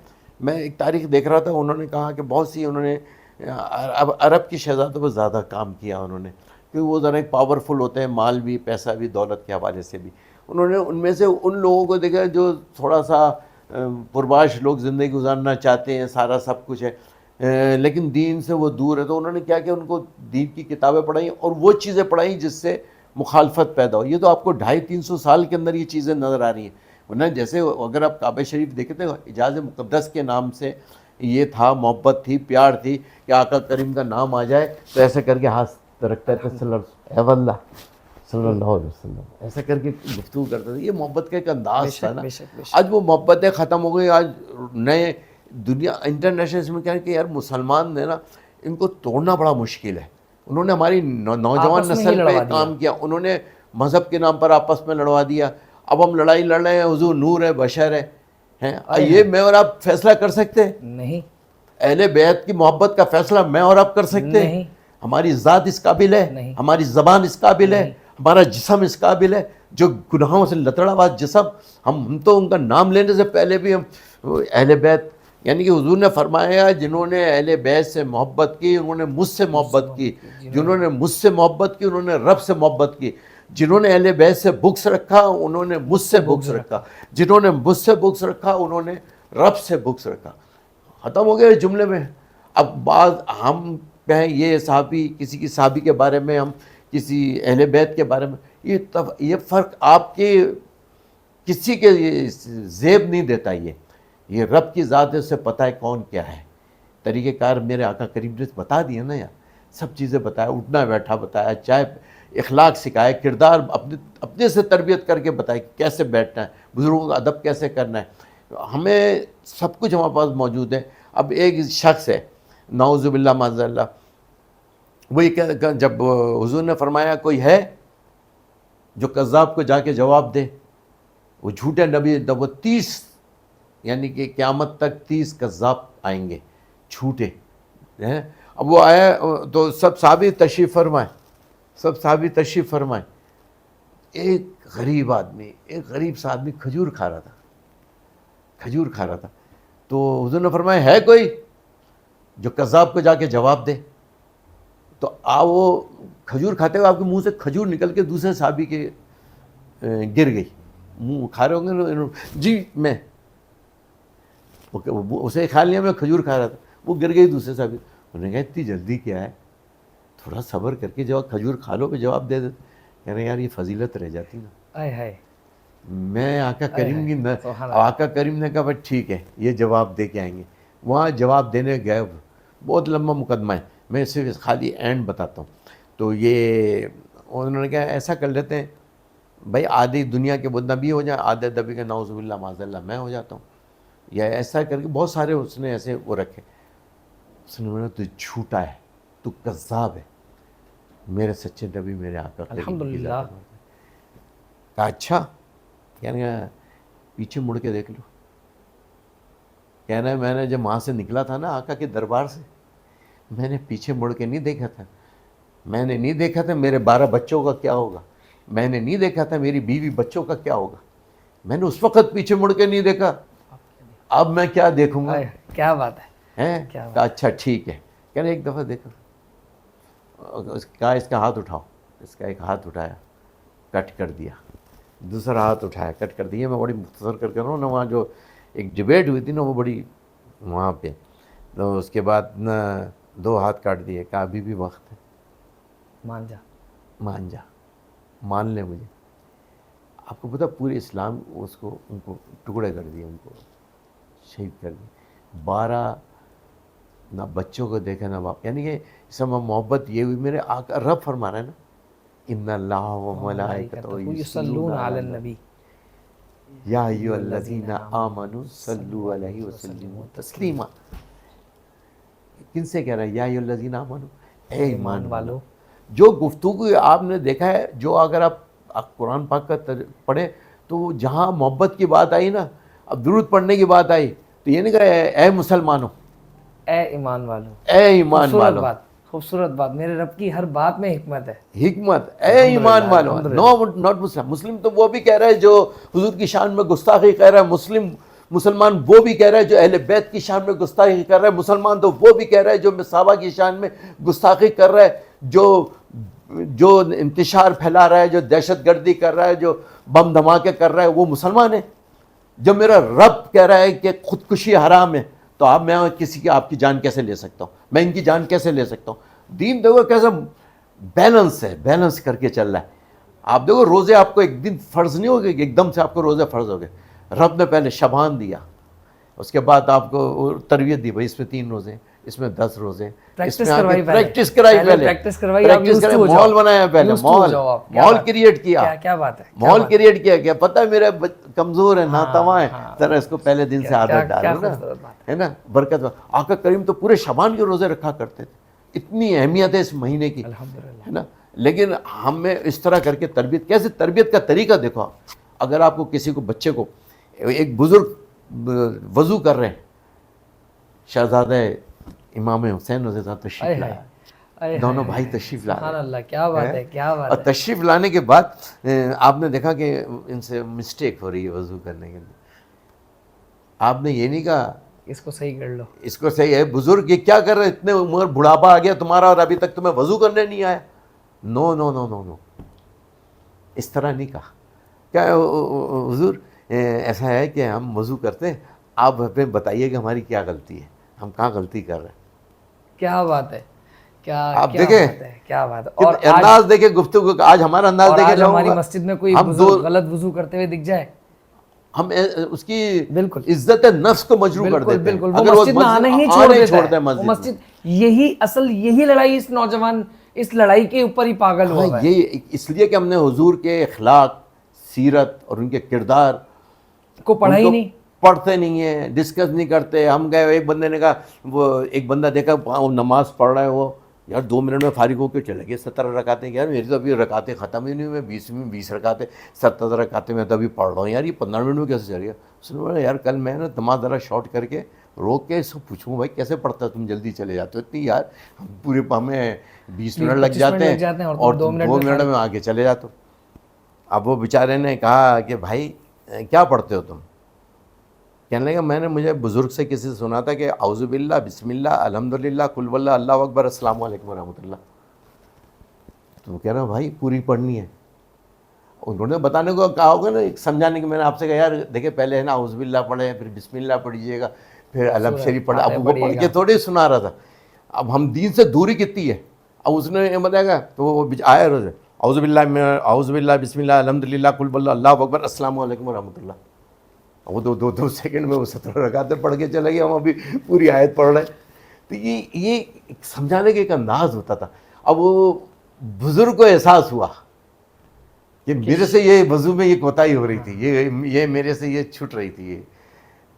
میں ایک تاریخ دیکھ رہا تھا، انہوں نے کہا کہ بہت سی انہوں نے عرب کی شہزادوں پر زیادہ کام کیا انہوں نے، کیونکہ وہ ذرا ایک پاورفل ہوتے ہیں، مال بھی، پیسہ بھی، دولت کے حوالے سے بھی. انہوں نے ان میں سے ان لوگوں کو دیکھا جو تھوڑا سا پرباش لوگ زندگی گزارنا چاہتے ہیں، سارا سب کچھ ہے لیکن دین سے وہ دور ہے. تو انہوں نے کیا کہ ان کو دین کی کتابیں پڑھائیں اور وہ چیزیں پڑھائیں جس سے مخالفت پیدا ہو. یہ تو آپ کو 250-300 سال کے اندر یہ چیزیں نظر آ رہی ہیں. ورنہ جیسے اگر آپ کعبہ شریف دیکھتے تھے، حجاز مقدس کے نام سے یہ تھا، محبت تھی، پیار تھی کہ آقا کریم کا نام آ جائے تو ایسے کر کے ہاتھ رکھتا تھا صلی اللہ علیہ وسلم، ایسا کر کے گفتگو کرتا تھا. یہ محبت کا ایک انداز تھا نا. آج وہ محبتیں ختم ہو گئی. آج نئے دنیا انٹرنیشنل میں کیا ہے کہ یار مسلمان نے نا، ان کو توڑنا بڑا مشکل ہے. انہوں نے ہماری نوجوان نسل پہ کام کیا، انہوں نے مذہب کے نام پر آپس میں لڑوا دیا. اب ہم لڑائی لڑ رہے ہیں، حضور نور ہے، بشر ہے. یہ میں اور آپ فیصلہ کر سکتے ہیں؟ نہیں. اہل بیت کی محبت کا فیصلہ میں اور آپ کر سکتے ہیں؟ ہماری ذات اس قابل ہے، ہماری زبان اس قابل ہے، ہمارا جسم اس قابل ہے؟ جو گناہوں سے لتڑا ہوا جسم، ہم تو ان کا نام لینے سے پہلے بھی ہم اہل بیت، یعنی کہ حضور نے فرمایا جنہوں نے اہل بیت سے محبت کی انہوں نے مجھ سے محبت کی، جنہوں نے مجھ سے محبت کی انہوں نے رب سے محبت کی، جنہوں نے اہل بیت سے بغض رکھا انہوں نے مجھ سے بغض رکھا، جنہوں نے مجھ سے بغض رکھا انہوں نے رب سے بغض رکھا. ختم ہو گیا اس جملے میں. اب بعض ہم کہیں یہ صحابی، کسی کی صحابی کے بارے میں، ہم کسی اہل بیت کے بارے میں، یہ فرق آپ کے کسی کے زیب نہیں دیتا. یہ رب کی ذات ہے، اس سے پتہ ہے کون کیا ہے. طریقہ کار میرے آقا کریم نے بتا دیا نا یار، سب چیزیں بتایا، اٹھنا بیٹھا بتایا، چائے اخلاق سکھائے، کردار اپنے سے تربیت کر کے بتائے کہ کیسے بیٹھنا ہے، بزرگوں کا ادب کیسے کرنا ہے. ہمیں سب کچھ ہمارے پاس موجود ہے. اب ایک شخص ہے، نعوذ باللہ معاذ اللہ، وہ یہ جب حضور نے فرمایا کوئی ہے جو کذاب کو جا کے جواب دے، وہ جھوٹے نبی، وہ 30 یعنی کہ قیامت تک 30 کذاب آئیں گے جھوٹے. اب وہ آیا تو سب صحابی تشریف فرمائے. ایک غریب آدمی، ایک غریب سا آدمی کھجور کھا رہا تھا. تو حضور نے فرمایا ہے کوئی جو کذاب کو جا کے جواب دے؟ تو وہ کھجور کھاتے ہوئے آپ کے منہ سے کھجور نکل کے دوسرے صحابی کے گر گئی. منہ کھا رہے ہوں گے جی، میں اسے کھا لیا، میں کھجور کھا رہا تھا، وہ گر گئی دوسرے صحابی. انہوں نے کہا اتنی جلدی کیا ہے، تھوڑا صبر کر کے جب کھجور کھا لو پہ جواب دے دیتے. کہہ رہے یار یہ فضیلت رہ جاتی نا. میں آقا کریم نے کہا بھائی ٹھیک ہے یہ جواب دے کے آئیں گے. وہاں جواب دینے گئے، بہت لمبا مقدمہ ہے، میں صرف خالی اینڈ بتاتا ہوں. تو یہ انہوں نے کہا ایسا کر لیتے ہیں بھائی، آدھی دنیا کے وہ نبی ہو جائیں، آدھے نبی کے نعوذ باللہ معاذ اللہ میں ہو جاتا ہوں، یا ایسا کر کے بہت سارے اس نے ایسے وہ رکھے. اس نے بولا تو جھوٹا ہے، تو کذاب ہے، میرے سچے نبی میرے آقا الحمدللہ. کہا اچھا، یعنی پیچھے مڑ کے دیکھ لو. کہنا ہے میں نے جب وہاں سے نکلا تھا نا آقا کے دربار سے، میں نے پیچھے مڑ کے نہیں دیکھا تھا. میں نے نہیں دیکھا تھا میرے 12 بچوں کا کیا ہوگا، میں نے نہیں دیکھا تھا میری بیوی بچوں کا کیا ہوگا. میں نے اس وقت پیچھے مڑ کے نہیں دیکھا، اب میں کیا دیکھوں گا. کیا بات ہے. کہا اچھا ٹھیک ہے. کہنا ایک دفعہ دیکھو. کہا اس کا ہاتھ اٹھاؤ. اس کا ایک ہاتھ اٹھایا، کٹ کر دیا. دوسرا ہاتھ اٹھایا، کٹ کر دیا. میں بڑی مختصر کر کے رہا ہوں نا، وہاں جو ایک ڈبیٹ ہوئی تھی نا وہ بڑی وہاں پہ. تو اس کے بعد نہ 2 ہاتھ کاٹ دیے. کہا ابھی بھی وقت ہے، مان جا، مان لے مجھے. آپ کو پتہ پورے اسلام ان کو ٹکڑے کر دیے، ان کو شہید کر دیے. 12 نہ بچوں کو دیکھا نہ باپ. یعنی کہ سب محبت یہ ہوئی. میرے آقا رب فرما رہا ہے نا، ان اللہ و ملائکتہ یصلون علی النبی یا ایھا الذین آمنوا صلوا علیہ وسلموا تسلیما. کن سے کہہ رہا ہے یا ایھا الذین آمنوا؟ اے ایمان والو، جو گفتگو آپ نے دیکھا ہے، جو اگر آپ قرآن پاک کا پڑھیں تو جہاں محبت کی بات آئی نا، اب درود پڑھنے کی بات آئی تو یہ نہیں کہا اے مسلمانوں، اے ایمان والو. اے ایمان خوبصورت والوں. بات، خوبصورت بات. میرے رب کی ہر بات میں حکمت ہے. حکمت، اے ایمان والوں. نو ناٹ مسلم. مسلم تو وہ بھی کہہ رہا ہے جو حضور کی شان میں گستاخی کر رہا ہے. مسلمان وہ بھی کہہ رہا ہے جو اہل بیت کی شان میں گستاخی کر رہا ہے. مسلمان تو وہ بھی کہہ رہا ہے جو صحابہ کی شان میں گستاخی کر رہا ہے، جو انتشار پھیلا رہا ہے، جو دہشت گردی کر رہا ہے، جو بم دھماکے کر رہا ہے، وہ مسلمان ہے. جب میرا رب کہہ رہا ہے کہ خودکشی حرام ہے، تو میں آپ کی جان کیسے لے سکتا ہوں؟ میں ان کی جان کیسے لے سکتا ہوں؟ دین دیکھو کیسا بیلنس ہے، بیلنس کر کے چل رہا ہے. آپ دیکھو روزے آپ کو ایک دن فرض نہیں ہو گئے کہ ایک دم سے آپ کو روزے فرض ہو گئے. رب نے پہلے شبان دیا، اس کے بعد آپ کو تربیت دی، بھائی اس میں 3 روزے، اس میں 10 روزے، پریکٹس کروائی پریکٹس کرائی، ماحول بنایا، پہلے ماحول کریٹ کیا. کیا بات ہے، ماحول کریٹ کیا پتہ ہے میرا کمزور ہے، ناتواں ہے، ذرا اس کو پہلے دن سے عادت ڈالو نا، ہے نا. برکت. آقا کریم تو پورے شبان کے روزے رکھا کرتے تھے. اتنی اہمیت ہے اس مہینے کی، ہے نا. لیکن ہمیں اس طرح کر کے تربیت، کیسے تربیت کا طریقہ دیکھو آپ. اگر آپ کو کسی کو بچے کو، ایک بزرگ وضو کر رہے ہیں، شہزادہ امام حسین رضی اللہ تشریف لائے، دونوں بھائی تشریف لا سبحان اللہ، کیا بات ہے، کیا بات اور ہے. تشریف لانے کے بعد آپ نے دیکھا کہ ان سے مسٹیک ہو رہی ہے وضو کرنے کے لیے. آپ نے یہ نہیں کہا اس کو صحیح کر لو، اس کو صحیح ہے بزرگ، یہ کیا کر رہے، اتنے عمر بڑھاپا آ گیا تمہارا اور ابھی تک تمہیں وضو کرنے نہیں آیا. نو نو نو نو نو، اس طرح نہیں کہا. کیا حضور ایسا ہے کہ ہم وضو کرتے ہیں، آپ ہمیں بتائیے کہ ہماری کیا غلطی ہے، ہم کہاں غلطی کر رہے ہیں. کیا بات ہے، آپ دیکھیں کیا بات ہے. اور انداز دیکھیں گفتگو کا. آج ہمارا انداز دیکھیں لوگوں ہماری کا، مسجد میں کوئی بزرگ غلط وضو کرتے ہوئے دکھ جائے، ہم اس کی بالکل عزت نفس کو مجروح کر دیتے ہیں. بالکل وہ مسجد میں آنا ہی چھوڑ دیتا ہے. وہ مسجد یہی لڑائی اس نوجوان اس لڑائی کے اوپر ہی پاگل ہوا ہے. یہ اس لیے کہ ہم نے حضور کے اخلاق، سیرت اور ان کے کردار کو پڑھا ہی نہیں، پڑھتے نہیں ہیں، ڈسکس نہیں کرتے. ہم گئے، ایک بندے نے کہا، وہ ایک بندہ دیکھا وہ نماز پڑھ رہا ہے، وہ یار 2 منٹ میں فارغ ہو کے چلے گئے. 17 رکعتیں، یار میری تو ابھی رکعتیں ختم ہی نہیں ہوئی، میں 20 رکعتیں 17 رکعتیں میں تو ابھی پڑھ رہا ہوں، یار یہ 15 منٹ میں کیسے چل گیا. اس نے بولا یار کل میں نا نماز ذرا شارٹ کر کے روک کے اس کو پوچھوں بھائی کیسے پڑھتا ہے، تم جلدی چلے جاتے ہو اتنی. یار پورے ہمیں 20 منٹ لگ جاتے ہیں اور 2 منٹ میں آگے چلے جاتے ہو. اب وہ بیچارے نے کہا کہ بھائی کیا پڑھتے ہو تم؟ کہنے لگا میں نے مجھے بزرگ سے کسی سے سنا تھا کہ اعوذ باللہ، بسم اللہ، الحمدللہ، قل واللہ، اللہ اکبر، السلام علیکم ورحمۃ اللہ. تو وہ کہہ رہا بھائی پوری پڑھنی ہے. انہوں نے بتانے کو کہا ہوگا نا، سمجھانے کے. میں نے آپ سے کہا یار دیکھیں پہلے ہے نا اعوذ باللہ پڑھیں، پھر بسم اللہ پڑھیے گا، پھر الحمد شریف پڑھیں. اب وہ پڑھ کے تھوڑی سنا رہا تھا. اب ہم دین سے دوری کتنی ہے. اب اس نے بتایا گا تو وہ آیا روز اعوذ باللہ بسم اللہ الحمدللہ قل واللہ اللہ اکبر السلام علیکم ورحمۃ اللہ. وہ دو سیکنڈ میں وہ 17 رکعتیں پڑھ کے چلے گئے، ہم ابھی پوری آیت پڑھ رہے ہیں. تو یہ سمجھانے کا ایک انداز ہوتا تھا. اب وہ بزرگ کو احساس ہوا کہ میرے سے یہ وضو میں یہ کوتاہی ہو رہی تھی، یہ میرے سے یہ چھٹ رہی تھی.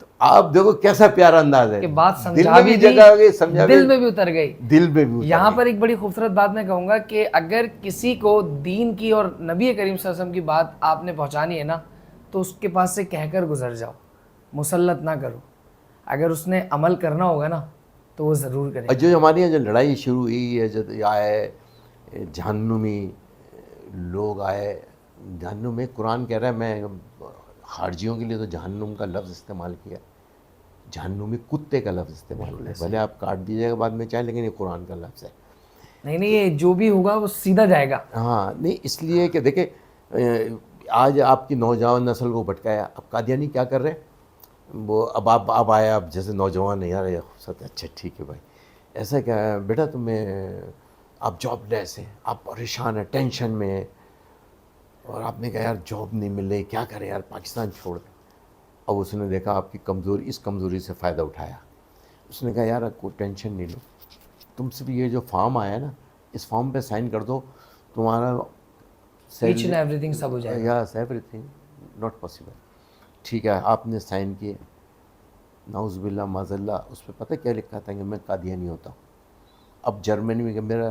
تو آپ دیکھو کیسا پیارا انداز ہے، دل میں بھی جگہ ہو گئی، سمجھا دل میں بھی اتر گئی، دل میں بھی. یہاں پر ایک بڑی خوبصورت بات میں کہوں گا کہ اگر کسی کو دین کی اور نبی کریم صلی اللہ علیہ وسلم کی بات آپ نے پہنچانی ہے نا تو اس کے پاس سے کہہ کر گزر جاؤ، مسلط نہ کرو. اگر اس نے عمل کرنا ہوگا نا تو وہ ضرور کرے. جو ہمارے یہاں جو لڑائی شروع ہوئی ہے، جو آئے جہنمی لوگ آئے، جہنم میں قرآن کہہ رہا ہے، میں خارجیوں کے لیے تو جہنم کا لفظ استعمال کیا، جہنمی کتے کا لفظ استعمال کیا. بھلے آپ کاٹ دیجیے گا بعد میں چاہے، لیکن یہ قرآن کا لفظ ہے. نہیں یہ جو بھی ہوگا وہ سیدھا جائے گا. ہاں نہیں، اس لیے کہ دیکھیں آج آپ کی نوجوان نسل کو بھٹکایا. اب قادیانی کیا کر رہے ہیں، وہ اب آئے، اب جیسے نوجوان ہے یار اچھا ٹھیک ہے بھائی ایسا کیا ہے بیٹا، تمہیں آپ جاب لیس ہیں، آپ پریشان ہیں، ٹینشن میں ہیں، اور آپ نے کہا یار جاب نہیں مل رہی، کیا کریں یار پاکستان چھوڑ دیں. اب اس نے دیکھا آپ کی کمزوری، اس کمزوری سے فائدہ اٹھایا. اس نے کہا یار کوئی ٹینشن نہیں لو، تم صرف یہ جو فارم آیا نا اس فارم پہ سائن کر دو، تمہارا ایچ اینڈ ایوری تھنگ سب ہو جائے گا. یس ایوری تھنگ ناٹ پاسبل. ٹھیک ہے آپ نے سائن کیے، نعوذ باللہ معاذ اللہ اس پہ پتہ کیا لکھا تھا کہ میں قادیانی ہوتا ہوں. اب جرمنی میں میرا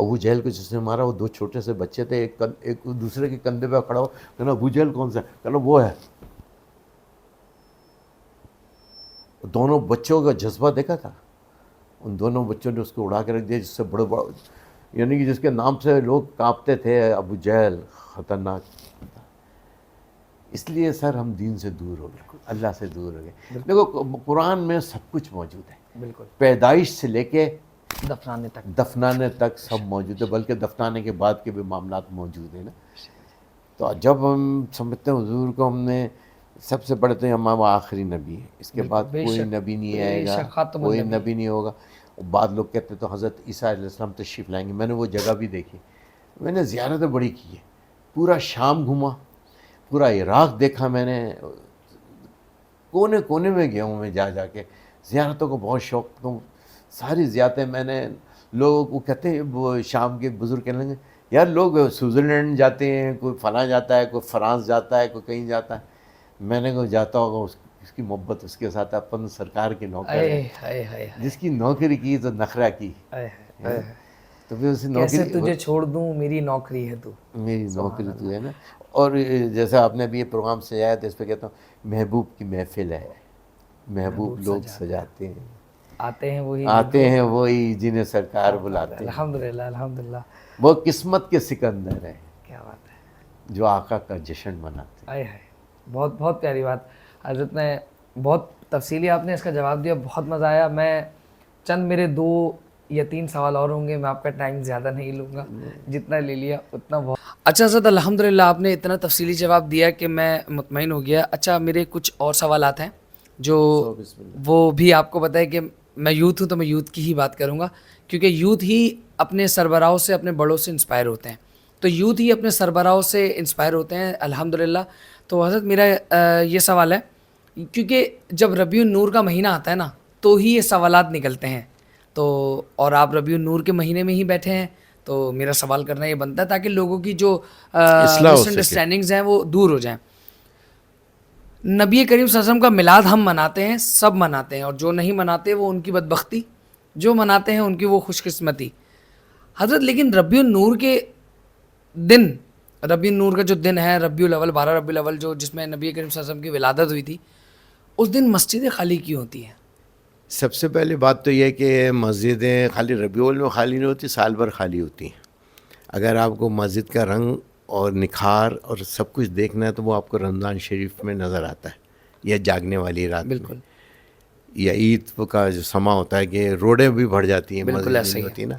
ابو جہل کو جس نے مارا وہ 2 چھوٹے سے بچے تھے, ایک دوسرے کے کندھے پہ کھڑا ہو, کہنا ابو جہل کون سا ہے, کہنا وہ ہے. دونوں بچوں کا جذبہ دیکھا تھا, ان دونوں بچوں نے اس کو اڑا کے رکھ دیا, جس سے بڑے بڑا یعنی کہ جس کے نام سے لوگ کانپتے تھے, ابو جہل خطرناک تھا. اس لیے سر ہم دین سے دور ہو گئے, اللہ سے دور ہو گئے. دیکھو قرآن میں سب کچھ موجود ہے, بالکل, پیدائش سے لے کے دفنانے تک سب موجود ہے, بلکہ دفنانے کے بعد کے بھی معاملات موجود ہیں نا. تو جب ہم سمجھتے ہیں حضور کو, ہم نے سب سے بڑے تو امام آخری نبی ہے, اس کے بعد کوئی نبی نہیں آئے گا, کوئی نبی نہیں ہوگا. بعد لوگ کہتے تو حضرت عیسیٰ علیہ السلام تشریف لائیں گے. میں نے وہ جگہ بھی دیکھی, میں نے زیارتیں بڑی کی ہے, پورا شام گھوما, پورا عراق دیکھا میں نے, کونے کونے میں گیا ہوں میں جا جا کے. زیارتوں کو بہت شوق, تو ساری زیارتیں میں نے, لوگوں کو کہتے ہیں وہ شام کے بزرگ کہنے لگے یار لوگ سوئٹزرلینڈ جاتے ہیں, کوئی فلاں جاتا ہے, کوئی فرانس جاتا ہے, کوئی کہیں جاتا ہے. میں نے کہا جاتا ہوگا اس کی محبت اس کے ساتھ, اپن سرکار کے نوکر ہے, جس کی نوکری کی تو نخرہ کی, تو پھر اسی نوکری, کیسے تجھے چھوڑ دوں, میری نوکری ہے تو, میری نوکری تو ہے نا. اور جیسا آپ نے ابھی یہ پروگرام سجایا تو اس پہ کہتا ہوں محبوب کی محفل ہے, محبوب لوگ سجاتے ہیں, آتے ہیں وہی جنہیں سرکار بلاتے ہیں. الحمدللہ الحمدللہ, وہ قسمت کے سکندر ہیں, کیا بات ہے, جو آقا کا جشن مناتے ہیں. بہت بہت پیاری بات حضرت نے, بہت تفصیلی آپ نے اس کا جواب دیا, بہت مزہ آیا. میں چند میرے 2 یا 3 سوال اور ہوں گے, میں آپ کا ٹائم زیادہ نہیں لوں گا, جتنا لے لیا اتنا بہت. اچھا حضرت الحمدللہ آپ نے اتنا تفصیلی جواب دیا کہ میں مطمئن ہو گیا. اچھا میرے کچھ اور سوالات ہیں جو وہ بھی آپ کو بتائے کہ میں یوتھ ہوں تو میں یوتھ کی ہی بات کروں گا, کیونکہ یوتھ ہی اپنے سربراہوں سے, اپنے بڑوں سے انسپائر ہوتے ہیں, تو یوتھ ہی اپنے سربراہوں سے انسپائر ہوتے ہیں الحمدللہ. تو حضرت میرا یہ سوال ہے, کیونکہ جب ربیع النور کا مہینہ آتا ہے نا تو ہی یہ سوالات نکلتے ہیں, تو اور آپ ربیع النور کے مہینے میں ہی بیٹھے ہیں, تو میرا سوال کرنا یہ بنتا ہے تاکہ لوگوں کی جو مس انڈرسٹینڈنگز ہیں وہ دور ہو جائیں. نبی کریم صلی اللہ علیہ وسلم کا میلاد ہم مناتے ہیں, سب مناتے ہیں, اور جو نہیں مناتے وہ ان کی بدبختی, جو مناتے ہیں ان کی وہ خوش قسمتی. حضرت لیکن ربیع النور کے دن, ربیع النور کا جو دن ہے ربیع الاول, 12 ربیع الاول, جو جس میں نبی کریم صلی اللہ علیہ وسلم کی ولادت ہوئی تھی, اس دن مسجدیں خالی کیوں ہوتی ہیں؟ سب سے پہلی بات تو یہ ہے کہ مسجدیں خالی ربیع الاول میں خالی نہیں ہوتی, سال بھر خالی ہوتی ہیں. اگر آپ کو مسجد کا رنگ اور نکھار اور سب کچھ دیکھنا ہے تو وہ آپ کو رمضان شریف میں نظر آتا ہے, یا جاگنے والی رات, بالکل, یا عید کا جو سما ہوتا ہے کہ روڈیں بھی بھر جاتی ہیں, بالکل ایسے ہوتی نا.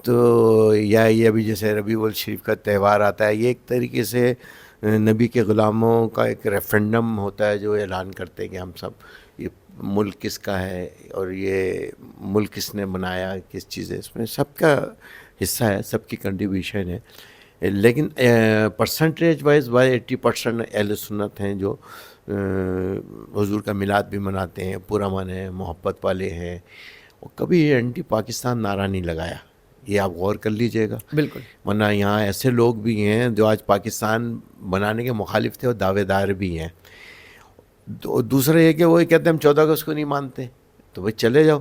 تو یا یہ ابھی جیسے ربیع الاول شریف کا تہوار آتا ہے, یہ ایک طریقے سے نبی کے غلاموں کا ایک ریفرنڈم ہوتا ہے, جو اعلان کرتے ہیں کہ ہم سب, یہ ملک کس کا ہے اور یہ ملک کس نے بنایا, کس چیز ہے, اس میں سب کا حصہ ہے, سب کی کنٹریبیوشن ہے. لیکن پرسنٹیج وائز 80% اہل سنت ہیں جو حضور کا میلاد بھی مناتے ہیں, پرامن ہیں, محبت والے ہیں, اور کبھی اینٹی پاکستان نعرہ نہیں لگایا. یہ آپ غور کر لیجئے گا. بالکل, ورنہ یہاں ایسے لوگ بھی ہیں جو آج پاکستان بنانے کے مخالف تھے اور دعوے دار بھی ہیں. دوسرا یہ کہ وہ کہتے ہیں ہم 14 اگست کو نہیں مانتے, تو بھائی چلے جاؤ.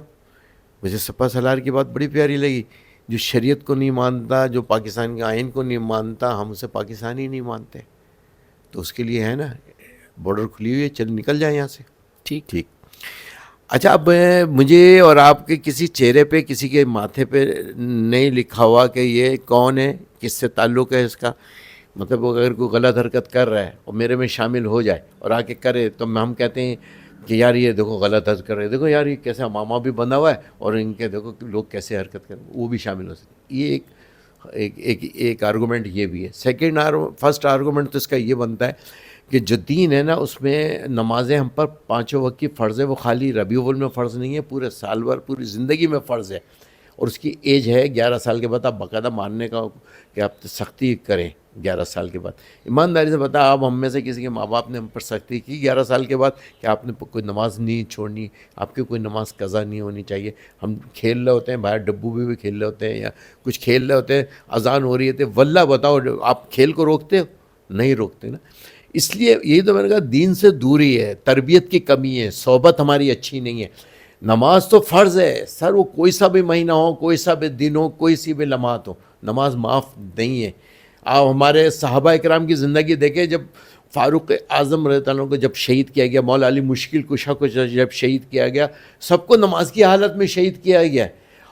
مجھے سپا سالار کی بات بڑی پیاری لگی, جو شریعت کو نہیں مانتا, جو پاکستان کے آئین کو نہیں مانتا, ہم اسے پاکستانی نہیں مانتے, تو اس کے لیے ہے نا بارڈر کھلی ہوئی ہے, چل نکل جائیں یہاں سے. ٹھیک. اچھا, اب مجھے اور آپ کے کسی چہرے پہ, کسی کے ماتھے پہ نہیں لکھا ہوا کہ یہ کون ہے, کس سے تعلق ہے اس کا. مطلب اگر کوئی غلط حرکت کر رہا ہے اور میرے میں شامل ہو جائے اور آ کے کرے, تو ہم کہتے ہیں کہ یار یہ دیکھو غلط حرکت کر رہے, دیکھو یار یہ کیسے ماما بھی بندھا ہوا ہے, اور ان کے دیکھو لوگ کیسے حرکت کر رہے, وہ بھی شامل ہو سکتے. یہ ایک آرگومنٹ یہ بھی ہے. فرسٹ آرگومنٹ تو اس کا یہ بنتا ہے کہ جو دین ہے نا, اس میں نمازیں ہم پر 5 وقت کی فرض ہے. وہ خالی ربیع الاول میں فرض نہیں ہے, پورے سال بھر, پوری زندگی میں فرض ہے. اور اس کی ایج ہے 11 سال کے بعد آپ باقاعدہ ماننے کا کہ آپ سختی کریں. 11 سال کے بعد ایمانداری سے بتا, آپ ہم میں سے کسی کے ماں باپ نے ہم پر سختی کی 11 سال کے بعد کہ آپ نے کوئی نماز نہیں چھوڑنی, آپ کی کوئی نماز قضا نہیں ہونی چاہیے. ہم کھیل رہے ہوتے ہیں باہر, ڈبو بھی کھیل رہے ہوتے ہیں یا کچھ کھیل رہے ہوتے ہیں, اذان ہو رہی ہے, واللہ بتاؤ آپ کھیل کو روکتے ہو؟ نہیں روکتے نا. اس لیے یہی تو میں نے کہا دین سے دوری ہے, تربیت کی کمی ہے, صحبت ہماری اچھی نہیں ہے. نماز تو فرض ہے سر، وہ کوئی سا بھی مہینہ ہو، کوئی سا بھی دن ہو، کوئی سی بھی لمحات ہو، نماز معاف نہیں ہے. آپ ہمارے صحابہ اکرام کی زندگی دیکھیں، جب فاروق اعظم رضی اللہ عنہ کو جب شہید کیا گیا، مولا علی مشکل کشا کو جب شہید کیا گیا، سب کو نماز کی حالت میں شہید کیا گیا.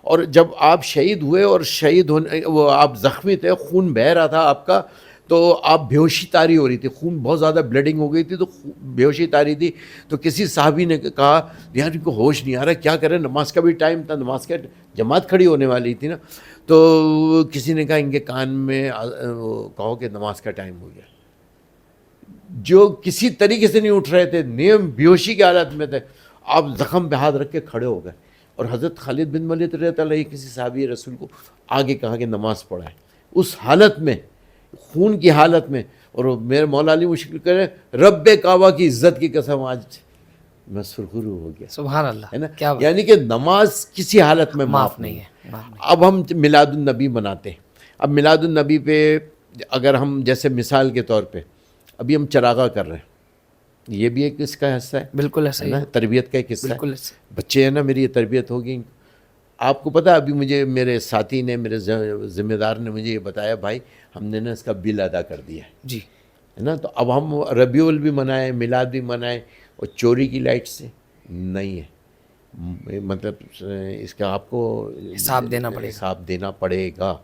اور جب آپ شہید ہوئے اور شہید ہونے وہ آپ زخمی تھے، خون بہہ رہا تھا آپ کا، تو آپ بے ہوشی طاری ہو رہی تھی، خون بہت زیادہ بلیڈنگ ہو گئی تھی، تو بے ہوشی طاری تھی. تو کسی صحابی نے کہا یار ان کو ہوش نہیں آ رہا، کیا کریں، نماز کا بھی ٹائم تھا، نماز کا جماعت کھڑی ہونے والی تھی نا. تو کسی نے کہا ان کے کان میں کہو کہ نماز کا ٹائم ہو گیا. جو کسی طریقے سے نہیں اٹھ رہے تھے، نیم بے ہوشی کی حالت میں تھے، آپ زخم پہ ہاتھ رکھ کے کھڑے ہو گئے. اور حضرت خالد بن ولید رضی اللہ عنہ کسی صحابی رسول کو آگے کہا کہ نماز پڑھائے اس حالت میں، خون کی حالت میں. اور میرے مولا علی مشکل کرے، رب کعبہ کی عزت کی قسم آج میں سرخرو ہو گیا. سبحان اللہ، ہے نا، کیا بات، یعنی کہ نماز کسی حالت میں معاف نہیں نہیں ہے. ہے، معاف نہیں. اب ہم میلاد النبی مناتے ہیں. اب میلاد النبی پہ اگر ہم جیسے مثال کے طور پہ ابھی ہم چراغاں کر رہے ہیں، یہ بھی ایک اس کا حصہ ہے. بالکل ایسا ہی نا، ہے، تربیت کا ایک حصہ ہے. بالکل ایسا. بچے ہیں نا، میری یہ تربیت ہوگی. آپ کو پتہ ابھی مجھے میرے ساتھی نے، میرے ذمہ دار نے مجھے یہ بتایا، بھائی ہم نے نا اس کا بل ادا کر دیا ہے. جی، ہے نا. تو اب ہم ربیع الاول بھی منائیں، میلاد بھی منائیں، اور چوری کی لائٹ سے نہیں ہے. مطلب اس کا آپ کو حساب دینا پڑے گا. حساب دینا پڑے گا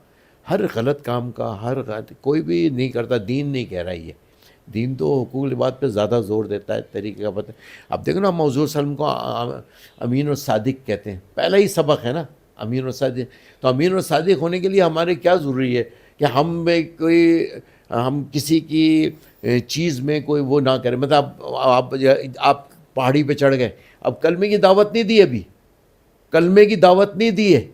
ہر غلط کام کا. ہر غلط کوئی بھی نہیں کرتا، دین نہیں کہہ رہا یہ. دین تو حقوق العباد پہ زیادہ زور دیتا ہے، طریقے کا پتہ. اب دیکھو نا، ہم حضور صلی اللہ علیہ وسلم کو امین اور صادق کہتے ہیں، پہلا ہی سبق ہے نا امین اور صادق. تو امین اور صادق ہونے کے لیے ہمارے کیا ضروری ہے کہ ہم کسی کی چیز میں کوئی وہ نہ کریں. مطلب آپ پہاڑی پہ چڑھ گئے، اب کلمے کی دعوت نہیں دی، ابھی کلمے کی دعوت نہیں دی ہے.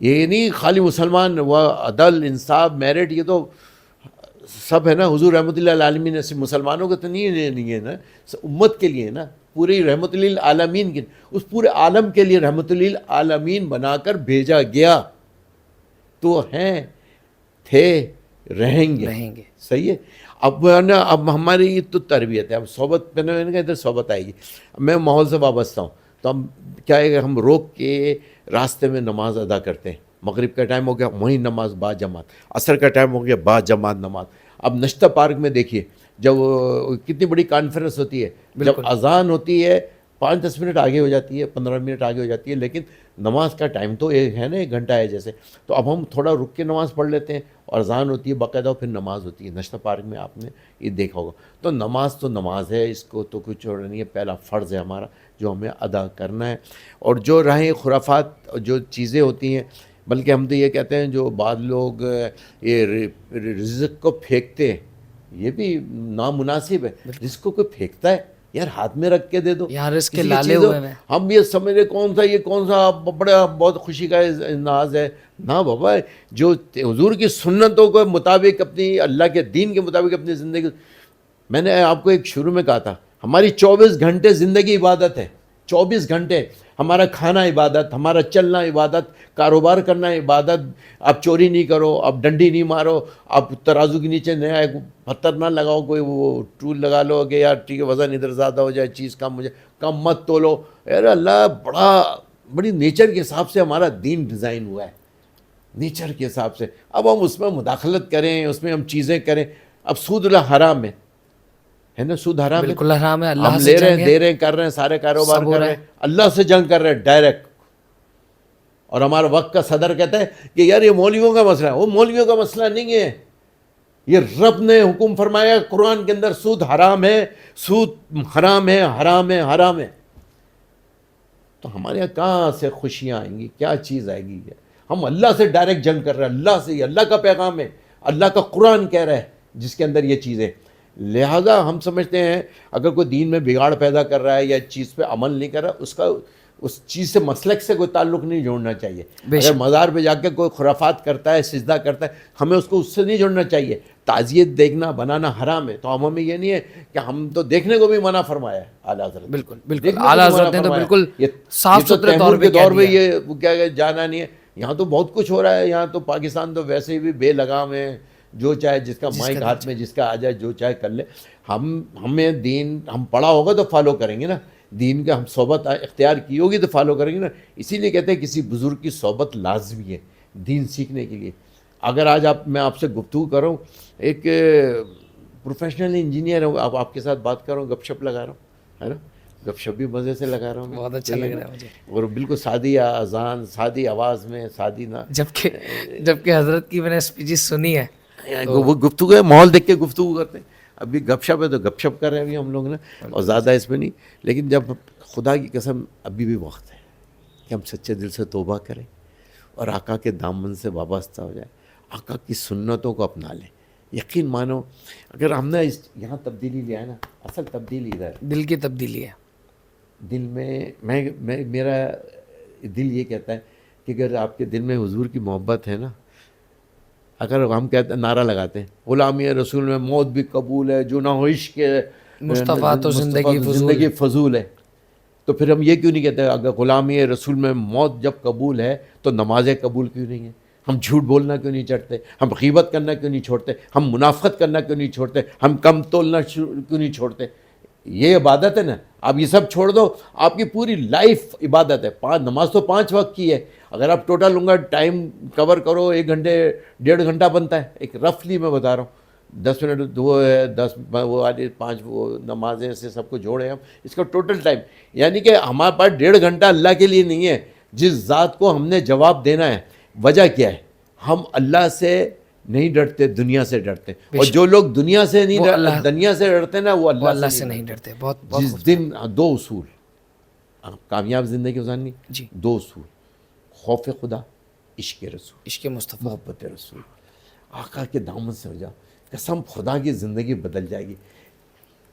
یہ نہیں خالی مسلمان و عدل انصاف میرٹ، یہ تو سب ہے نا. حضور رحمۃ اللہ العالمین نے صرف مسلمانوں کو تو نہیں ہے نا، امت کے لیے نا، پوری رحمۃ للعالمین کے، اس پورے عالم کے لیے رحمۃ للعالمین بنا کر بھیجا گیا. تو ہیں، تھے، رہیں گے. صحیح ہے. اب نا، اب ہماری تو تربیت ہے. اب صحبت پہ نا، میں نے کہا ادھر صحبت آئے گی. میں ماحول سے وابستہ ہوں، تو ہم کیا ہے کہ ہم روک کے راستے میں نماز ادا کرتے ہیں. مغرب کا ٹائم ہو گیا، وہیں نماز با جماعت. عصر کا ٹائم ہو گیا، با جماعت نماز. اب نشتہ پارک میں دیکھیے، جب کتنی بڑی کانفرنس ہوتی ہے، جب اذان ہوتی ہے 5-10 منٹ آگے ہو جاتی ہے، 15 منٹ آگے ہو جاتی ہے، لیکن نماز کا ٹائم تو ایک ہے نا، 1 گھنٹہ ہے جیسے. تو اب ہم تھوڑا رک کے نماز پڑھ لیتے ہیں، اور اذان ہوتی ہے باقاعدہ، پھر نماز ہوتی ہے. نشتہ پارک میں آپ نے یہ دیکھا ہوگا. تو نماز ہے، اس کو تو کچھ چھوڑنا نہیں ہے. پہلا فرض ہے ہمارا جو ہمیں ادا کرنا ہے. اور جو راہیں خرافات جو چیزیں ہوتی ہیں، بلکہ ہم تو یہ کہتے ہیں جو بعض لوگ یہ رزق کو پھینکتے ہیں، یہ بھی نامناسب ہے. رزق کو کوئی پھینکتا ہے یار، ہاتھ میں رکھ کے دے دو. یار اس کے لالے ہوئے میں ہم یہ سمجھ رہے یہ کون سا بڑا بہت خوشی کا ناز ہے. نہ بابا، جو حضور کی سنتوں کے مطابق، اپنی اللہ کے دین کے مطابق اپنی زندگی. میں نے آپ کو ایک شروع میں کہا تھا، ہماری 24 گھنٹے زندگی عبادت ہے. 24 گھنٹے ہمارا کھانا عبادت، ہمارا چلنا عبادت، کاروبار کرنا عبادت. آپ چوری نہیں کرو، آپ ڈنڈی نہیں مارو، آپ ترازو کے نیچے نیا پتھر نہ لگاؤ، کوئی وہ ٹول لگا لو کہ یار ٹھیک ہے وزن ادھر زیادہ ہو جائے، چیز کم مت تولو. یار اللہ بڑی نیچر کے حساب سے ہمارا دین ڈیزائن ہوا ہے، نیچر کے حساب سے. اب ہم اس میں مداخلت کریں، اس میں ہم چیزیں کریں. اب سود حرام ہے نا، سود حرام ہے، بالکل حرام ہے. اللہ ہم سے لے رہے جنگ ہیں، ہے، دے رہے ہیں، کر رہے ہیں، سارے کاروبار سب ہو کر رہا رہے ہے. ہیں، اللہ سے جنگ کر رہے ہیں ڈائریکٹ. اور ہمارا وقت کا صدر کہتا ہے کہ یار یہ مولویوں کا مسئلہ ہے. وہ مولویوں کا مسئلہ نہیں ہے، یہ رب نے حکم فرمایا قرآن کے اندر، سود حرام ہے، سود حرام ہے، حرام ہے، حرام ہے. تو ہمارے یہاں کہاں سے خوشیاں آئیں گی، کیا چیز آئے گی؟ ہم اللہ سے ڈائریکٹ جنگ کر رہے ہیں. اللہ سے، اللہ کا پیغام ہے، اللہ کا قرآن کہہ رہا ہے جس کے اندر یہ چیزیں. لہذا ہم سمجھتے ہیں اگر کوئی دین میں بگاڑ پیدا کر رہا ہے یا چیز پہ عمل نہیں کر رہا، اس چیز سے مسلک سے کوئی تعلق نہیں جوڑنا چاہیے. اگر مزار پہ جا کے کوئی خرافات کرتا ہے، سجدہ کرتا ہے، ہمیں اس کو اس سے نہیں جوڑنا چاہیے. تعزیت دیکھنا بنانا حرام ہے. تو ہمیں یہ نہیں ہے کہ ہم تو دیکھنے کو بھی منع فرمایا ہے اعلیٰ حضرت. بالکل اعلیٰ حضرت نے تو بالکل صاف ستھرے طور پہ یہ کیا جانا نہیں ہے. یہاں تو بہت کچھ ہو رہا ہے. یہاں تو پاکستان تو ویسے بھی بے لگام ہے، جو چاہے جس کا مائک ہاتھ میں جس کا آ جائے جو چاہے کر لے. ہمیں دین ہم پڑھا ہوگا تو فالو کریں گے نا. دین کا ہم صحبت اختیار کی ہوگی تو فالو کریں گے نا. اسی لیے کہتے ہیں کسی بزرگ کی صحبت لازمی ہے دین سیکھنے کے لیے. اگر آج میں آپ سے گفتگو کر رہا ہوں, ایک پروفیشنل انجینئر ہوں, اب آپ کے ساتھ بات کر رہا ہوں, گپ شپ لگا رہا ہوں, ہے نا, گپ شپ بھی مزے سے لگا رہا ہوں, بہت اچھا لگ رہا ہے مجھے. اور بالکل سادی اذان, سادی آواز میں, سادی نہ, جبکہ حضرت کی میں نے اسپیچز سنی ہے, وہ گفتگو ہے, ماحول دیکھ کے گفتگو کرتے ہیں. ابھی گپ شپ ہے تو گپ شپ کر رہے ہیں ابھی ہم لوگ نا, اور زیادہ اس میں نہیں. لیکن جب خدا کی قسم ابھی بھی وقت ہے کہ ہم سچے دل سے توبہ کریں اور آقا کے دامن سے وابستہ ہو جائیں, آقا کی سنتوں کو اپنا لیں. یقین مانو اگر ہم نے یہاں تبدیلی لیا ہے نا, اصل تبدیلی ادھر دل کی تبدیلی ہے. دل میں میرا دل یہ کہتا ہے کہ اگر آپ کے دل میں حضور کی محبت ہے نا, اگر ہم کہتے ہیں, نعرہ لگاتے ہیں غلامی رسول میں موت بھی قبول ہے, جو نہ ہو عشق مصطفیٰ تو زندگی فضول ہے, تو پھر ہم یہ کیوں نہیں کہتے اگر غلامی رسول میں موت جب قبول ہے تو نمازیں قبول کیوں نہیں ہیں؟ ہم جھوٹ بولنا کیوں نہیں چڑھتے؟ ہم غیبت کرنا کیوں نہیں چھوڑتے؟ ہم منافقت کرنا کیوں نہیں چھوڑتے؟ ہم کم تولنا کیوں نہیں چھوڑتے؟ یہ عبادت ہے نا. آپ یہ سب چھوڑ دو, آپ کی پوری لائف عبادت ہے. نماز تو 5 وقت کی ہے. اگر آپ ٹوٹل لوں گا ٹائم کور کرو, 1 گھنٹے 1.5 گھنٹہ بنتا ہے, ایک رفلی میں بتا رہا ہوں. 10 منٹ وہ ہے, 10 وہ والے 5 وہ نمازیں سے سب کو جوڑے ہم, اس کا ٹوٹل ٹائم, یعنی کہ ہمارے پاس 1.5 گھنٹہ اللہ کے لیے نہیں ہے. جس ذات کو ہم نے جواب دینا ہے, وجہ کیا ہے؟ ہم اللہ سے نہیں ڈرتے, دنیا سے ڈرتے. اور جو لوگ دنیا سے نہیں دنیا سے ڈرتے نا, وہ اللہ سے نہیں ڈرتے. بہت جس دن 2 اصول کامیاب زندگی گزارنی, 2 اصول, خوف خدا, عشق رسول, عشق مصطفیٰ, محبت رسول. آقا کے دامن سے ہو جا, قسم خدا کی زندگی بدل جائے گی.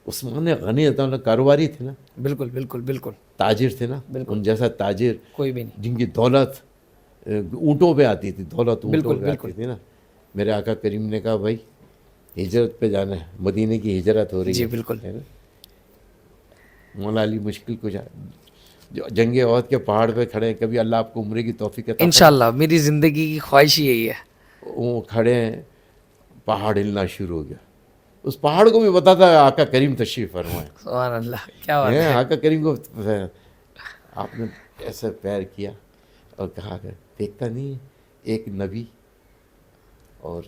عثمان غنی کاروباری تھے نا, بالکل بالکل بالکل, تاجر تھے نا, ان جیسا تاجر کوئی بھی نہیں, جن کی دولت اونٹوں پہ آتی تھی, دولت اونٹوں پہ آتی تھی نا. میرے آقا کریم نے کہا بھائی ہجرت پہ جانا ہے, مدینے کی ہجرت ہو رہی ہے. جی بالکل, ہے نا. مولا علی مشکل کچھ جو جنگ احد کے پہاڑ پہ کھڑے ہیں, کبھی اللہ آپ کو عمرے کی توفیق عطا انشاءاللہ. میری زندگی کی خواہش یہی ہے. وہ کھڑے ہیں, پہاڑ ہلنا شروع ہو گیا. اس پہاڑ کو بھی پتا تھا آقا کریم تشریف فرمائے. سبحان اللہ, کیا بات ہے. آقا کریم کو آپ نے ایسا پیر کیا اور کہا کہ دیکھتا نہیں, ایک نبی اور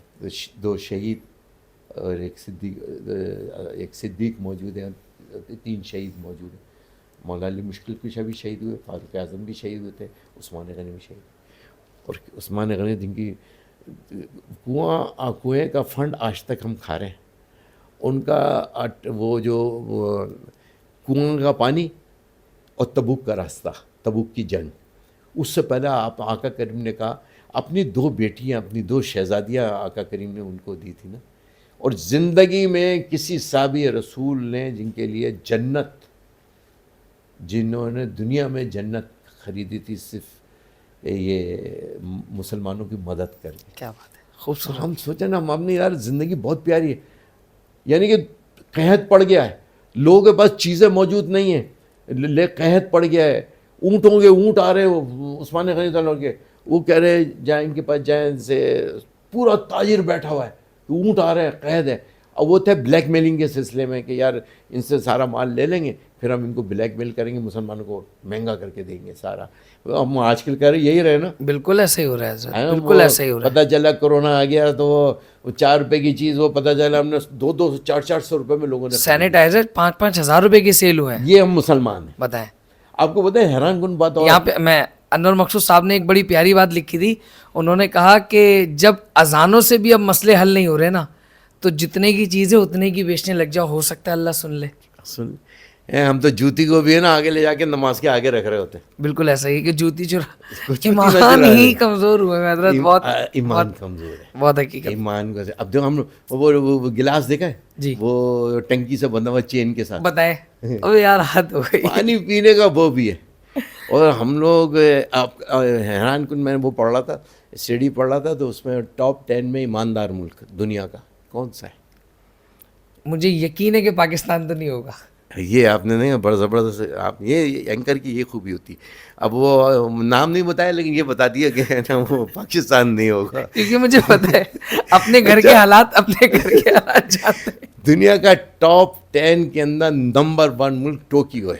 2 شہید اور ایک صدیق موجود ہے, 3 شہید موجود ہیں. مولا علی مشکل کشا بھی شہید ہوئے, فاروق اعظم بھی شہید ہوئے تھے, عثمان غنی بھی شہید. اور عثمان غنی جن کی کنویں کا فنڈ آج تک ہم کھا رہے ہیں, ان کا وہ جو کنویں کا پانی اور تبوک کا راستہ, تبوک کی جنگ, اس سے پہلے آپ آقا کریم نے کہا اپنی 2 بیٹیاں, اپنی 2 شہزادیاں آقا کریم نے ان کو دی تھی نا. اور زندگی میں کسی صحابی رسول نے جن کے لیے جنت, جنہوں نے دنیا میں جنت خریدی تھی, صرف یہ مسلمانوں کی مدد کر دی. کیا بات ہے, خوبصورت. ہم سوچیں نا, ہم اپنی یار زندگی بہت پیاری ہے, یعنی کہ قحط پڑ گیا ہے, لوگوں کے پاس چیزیں موجود نہیں ہیں, قحط پڑ گیا ہے, اونٹوں کے اونٹ آ رہے, عثمان غنی تعالیٰ کے, وہ کہہ رہے جائیں ان کے پاس جائیں سے, پورا تاجر بیٹھا ہوا ہے, اونٹ آ رہے ہیں, قید ہے. اور وہ تھے بلیک میلنگ کے سلسلے میں کہ یار ان سے سارا مال لے لیں گے, پھر ہم ان کو بلیک میل کریں گے, مسلمانوں کو مہنگا کر کے دیں گے سارا. ہم آج کل کہہ رہے یہی رہے نا. بالکل ایسے ہی ہو رہا ہے, بالکل ایسے ہی ہو رہا ہے. پتہ چلا کورونا آ گیا تو وہ 4 روپے کی چیز, وہ پتہ چلا ہم نے 200-400 روپے میں لوگوں نے سینیٹائزر 5-5 ہزار روپے کی سیل ہوئے ہیں. یہ ہم مسلمان ہیں. بتائیں, آپ کو پتہ ہے حیران کن بات, یہاں پہ میں انور مقصود صاحب نے ایک بڑی پیاری بات لکھی تھی. انہوں نے کہا کہ جب اذانوں سے بھی اب مسئلے حل نہیں ہو رہے نا, تو جتنے کی چیزیں اتنے کی بیچنے لگ جاؤ, ہو سکتا ہے اللہ سن لے. ہم تو جوتی کو بھی ہے نا آگے لے جا کے نماز کے آگے رکھ رہے ہوتے ہیں. بالکل ایسا ہی کہ جوتی چرا, ایمان ہی کمزور ہوئے ہیں حضرت, بہت ایمان کمزور ہے, بہت حقیقت. ایمان کو اب جو ہم وہ گلاس دیکھا ہے جی, وہ ٹنکی سے بندھا ہوا چین کے ساتھ, بتائیں ابھی یار حد ہو گئی. پانی پینے کا وہ بھی ہے. اور ہم لوگ حیران کن, میں وہ پڑھ رہا تھا, اسٹڈی پڑھ رہا تھا, تو اس میں ٹاپ 10 میں ایماندار ملک دنیا کا کون سا ہے؟ مجھے یقین ہے کہ پاکستان تو نہیں ہوگا. یہ آپ نے نہیں, بڑا زبردست, آپ یہ اینکر کی یہ خوبی ہوتی ہے. اب وہ نام نہیں بتایا لیکن یہ بتا دیا کہ وہ پاکستان نہیں ہوگا, کیونکہ مجھے پتہ ہے اپنے گھر کے حالات, اپنے گھر کے حالات جانتے ہیں. دنیا کا ٹاپ 10 کے اندر نمبر 1 ملک ٹوکیو ہے.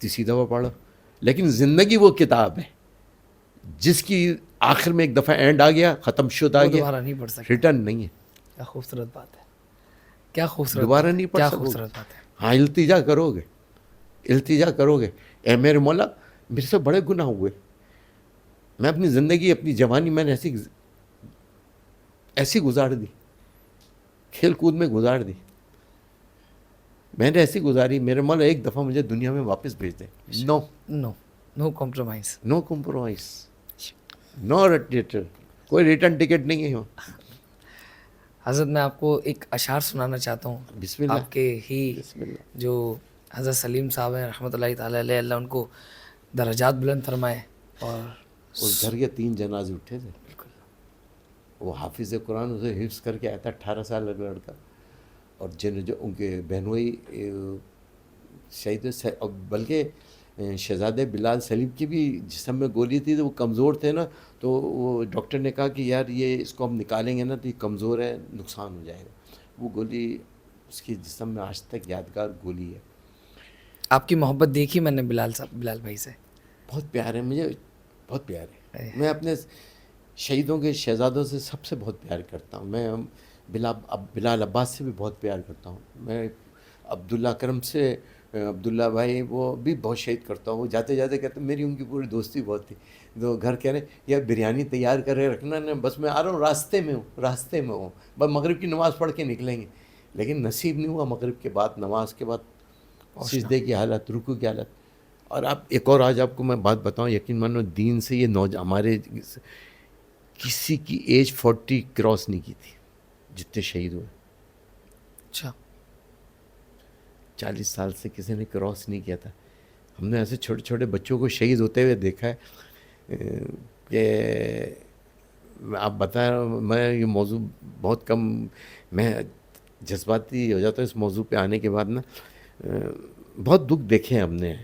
تیسری دفعہ پڑھو. لیکن زندگی وہ کتاب ہے جس کی آخر میں ایک دفعہ اینڈ آ گیا, ختم شد آ گیا, دوبارہ نہیں پڑھ سکتے. ریٹرن نہیں ہے. کیا خوبصورت بات ہے, کیا خوبصورت, دوبارہ نہیں پڑھ کیا سکو. خوبصورت بات ہے. ہاں التجا کرو گے, التجا کرو گے, اے میرے مولا میرے سے بڑے گناہ ہوئے, میں اپنی زندگی اپنی جوانی میں نے ایسی گزار دی, کھیل کود میں گزار دی, میں نے ایسی گزاری, میرے مولا ایک دفعہ مجھے دنیا میں واپس بھیج دیں. نو نو, نو کمپرومائز. نو کمپرومائز, نو ریٹرن, کوئی ریٹرن ٹکٹ نہیں ہے. حضرت میں آپ کو ایک اشعار سنانا چاہتا ہوں. بسم اللہ. آپ کے ہی بسم اللہ. جو حضرت سلیم صاحب ہیں رحمۃ اللہ تعالی علیہ, اللہ ان کو درجات بلند فرمائے. اور اس گھر کے 3 جنازے اٹھے تھے. وہ حافظ قرآن اسے حفظ کر کے آیا تھا, 18 سال کا لڑکا, اور جو ان کے بہنوئی شہید, بلکہ شہزادے بلال سلیم کی بھی جسم میں گولی تھی, تو وہ کمزور تھے نا, تو وہ ڈاکٹر نے کہا کہ یار یہ اس کو ہم نکالیں گے نا تو یہ کمزور ہے, نقصان ہو جائے گا. وہ گولی اس کی جسم میں آج تک یادگار گولی ہے. آپ کی محبت دیکھی میں نے بلال صاحب, بلال بھائی سے. بہت پیار ہے مجھے, بہت پیار ہے. میں اپنے شہیدوں کے شہزادوں سے سب سے بہت پیار کرتا ہوں. میں بلال عباس سے بھی بہت پیار کرتا ہوں. میں عبداللہ کرم سے, عبداللہ بھائی وہ بھی بہت شہید کرتا ہوں. وہ جاتے جاتے کہتے ہیں, میری ان کی پوری دوستی بہت تھی. تو گھر کہہ رہے یا بریانی تیار کر کے رکھنا نا, بس میں آ رہا ہوں, راستے میں ہوں, بس مغرب کی نماز پڑھ کے نکلیں گے. لیکن نصیب نہیں ہوا مغرب کے بعد, نماز کے بعد سجدے کی حالت, رکوع کی حالت. اور آپ ایک اور آج آپ کو میں بات بتاؤں, یقین مانو دین سے یہ ہمارے کسی کی ایج 40 کراس نہیں کی تھی جتنے شہید ہوئے. اچھا, 40 سال سے کسی نے کراس نہیں کیا تھا. ہم نے ایسے چھوٹے چھوٹے بچوں کو شہید ہوتے ہوئے دیکھا ہے کہ آپ بتائیں, میں یہ موضوع بہت کم, میں جذباتی ہو جاتا ہوں اس موضوع پہ آنے کے بعد نا. بہت دکھ دیکھے ہیں ہم نے.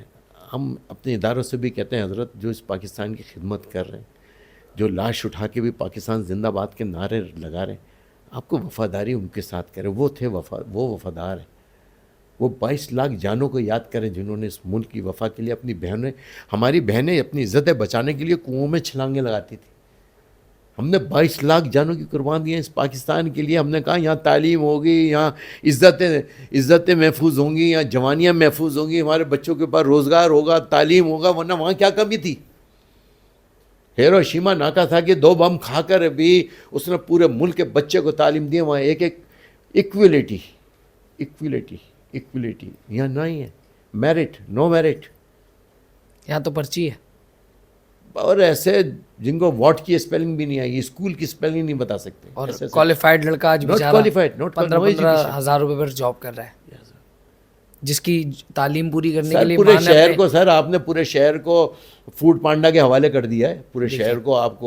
ہم اپنے اداروں سے بھی کہتے ہیں حضرت جو اس پاکستان کی خدمت کر رہے ہیں, جو لاش اٹھا کے بھی پاکستان زندہ باد کے نعرے لگا رہے ہیں, آپ کو وفاداری ان کے ساتھ کریں. وہ تھے وہ وفادار ہیں. وہ 22 لاکھ جانوں کو یاد کریں جنہوں نے اس ملک کی وفا کے لیے اپنی بہنیں, ہماری بہنیں اپنی عزتیں بچانے کے لیے کنوؤں میں چھلانگیں لگاتی تھی. ہم نے 22 لاکھ جانوں کی قربان دی ہیں اس پاکستان کے لیے. ہم نے کہا یہاں تعلیم ہوگی, یہاں عزتیں محفوظ ہوں گی, یہاں جوانیاں محفوظ ہوں گی, ہمارے بچوں کے پاس روزگار ہوگا, تعلیم ہوگا. ورنہ وہاں کیا کمی تھی؟ ہیروشیما ناگاساکی 2 بم کھا کر بھی اس نے پورے ملک کے بچے کو تعلیم دی. وہاں ایک ایکویلٹی. یہاں نہیں ہے. میرٹ, نو میرٹ. یہاں تو پرچی ہے. اور ایسے جن کو واٹ کی اسپیلنگ بھی نہیں آئی, اسکول کی اسپیلنگ نہیں بتا سکتے. اور کوالیفائڈ لڑکا آج بیچارہ 15,000 روپے پر جاب کر رہا ہے, جس کی تعلیم پوری کرنے کے لیے پورے شہر کو, سر آپ نے پورے شہر کو فوڈ پانڈا کے حوالے کر دیا ہے. پورے شہر کو آپ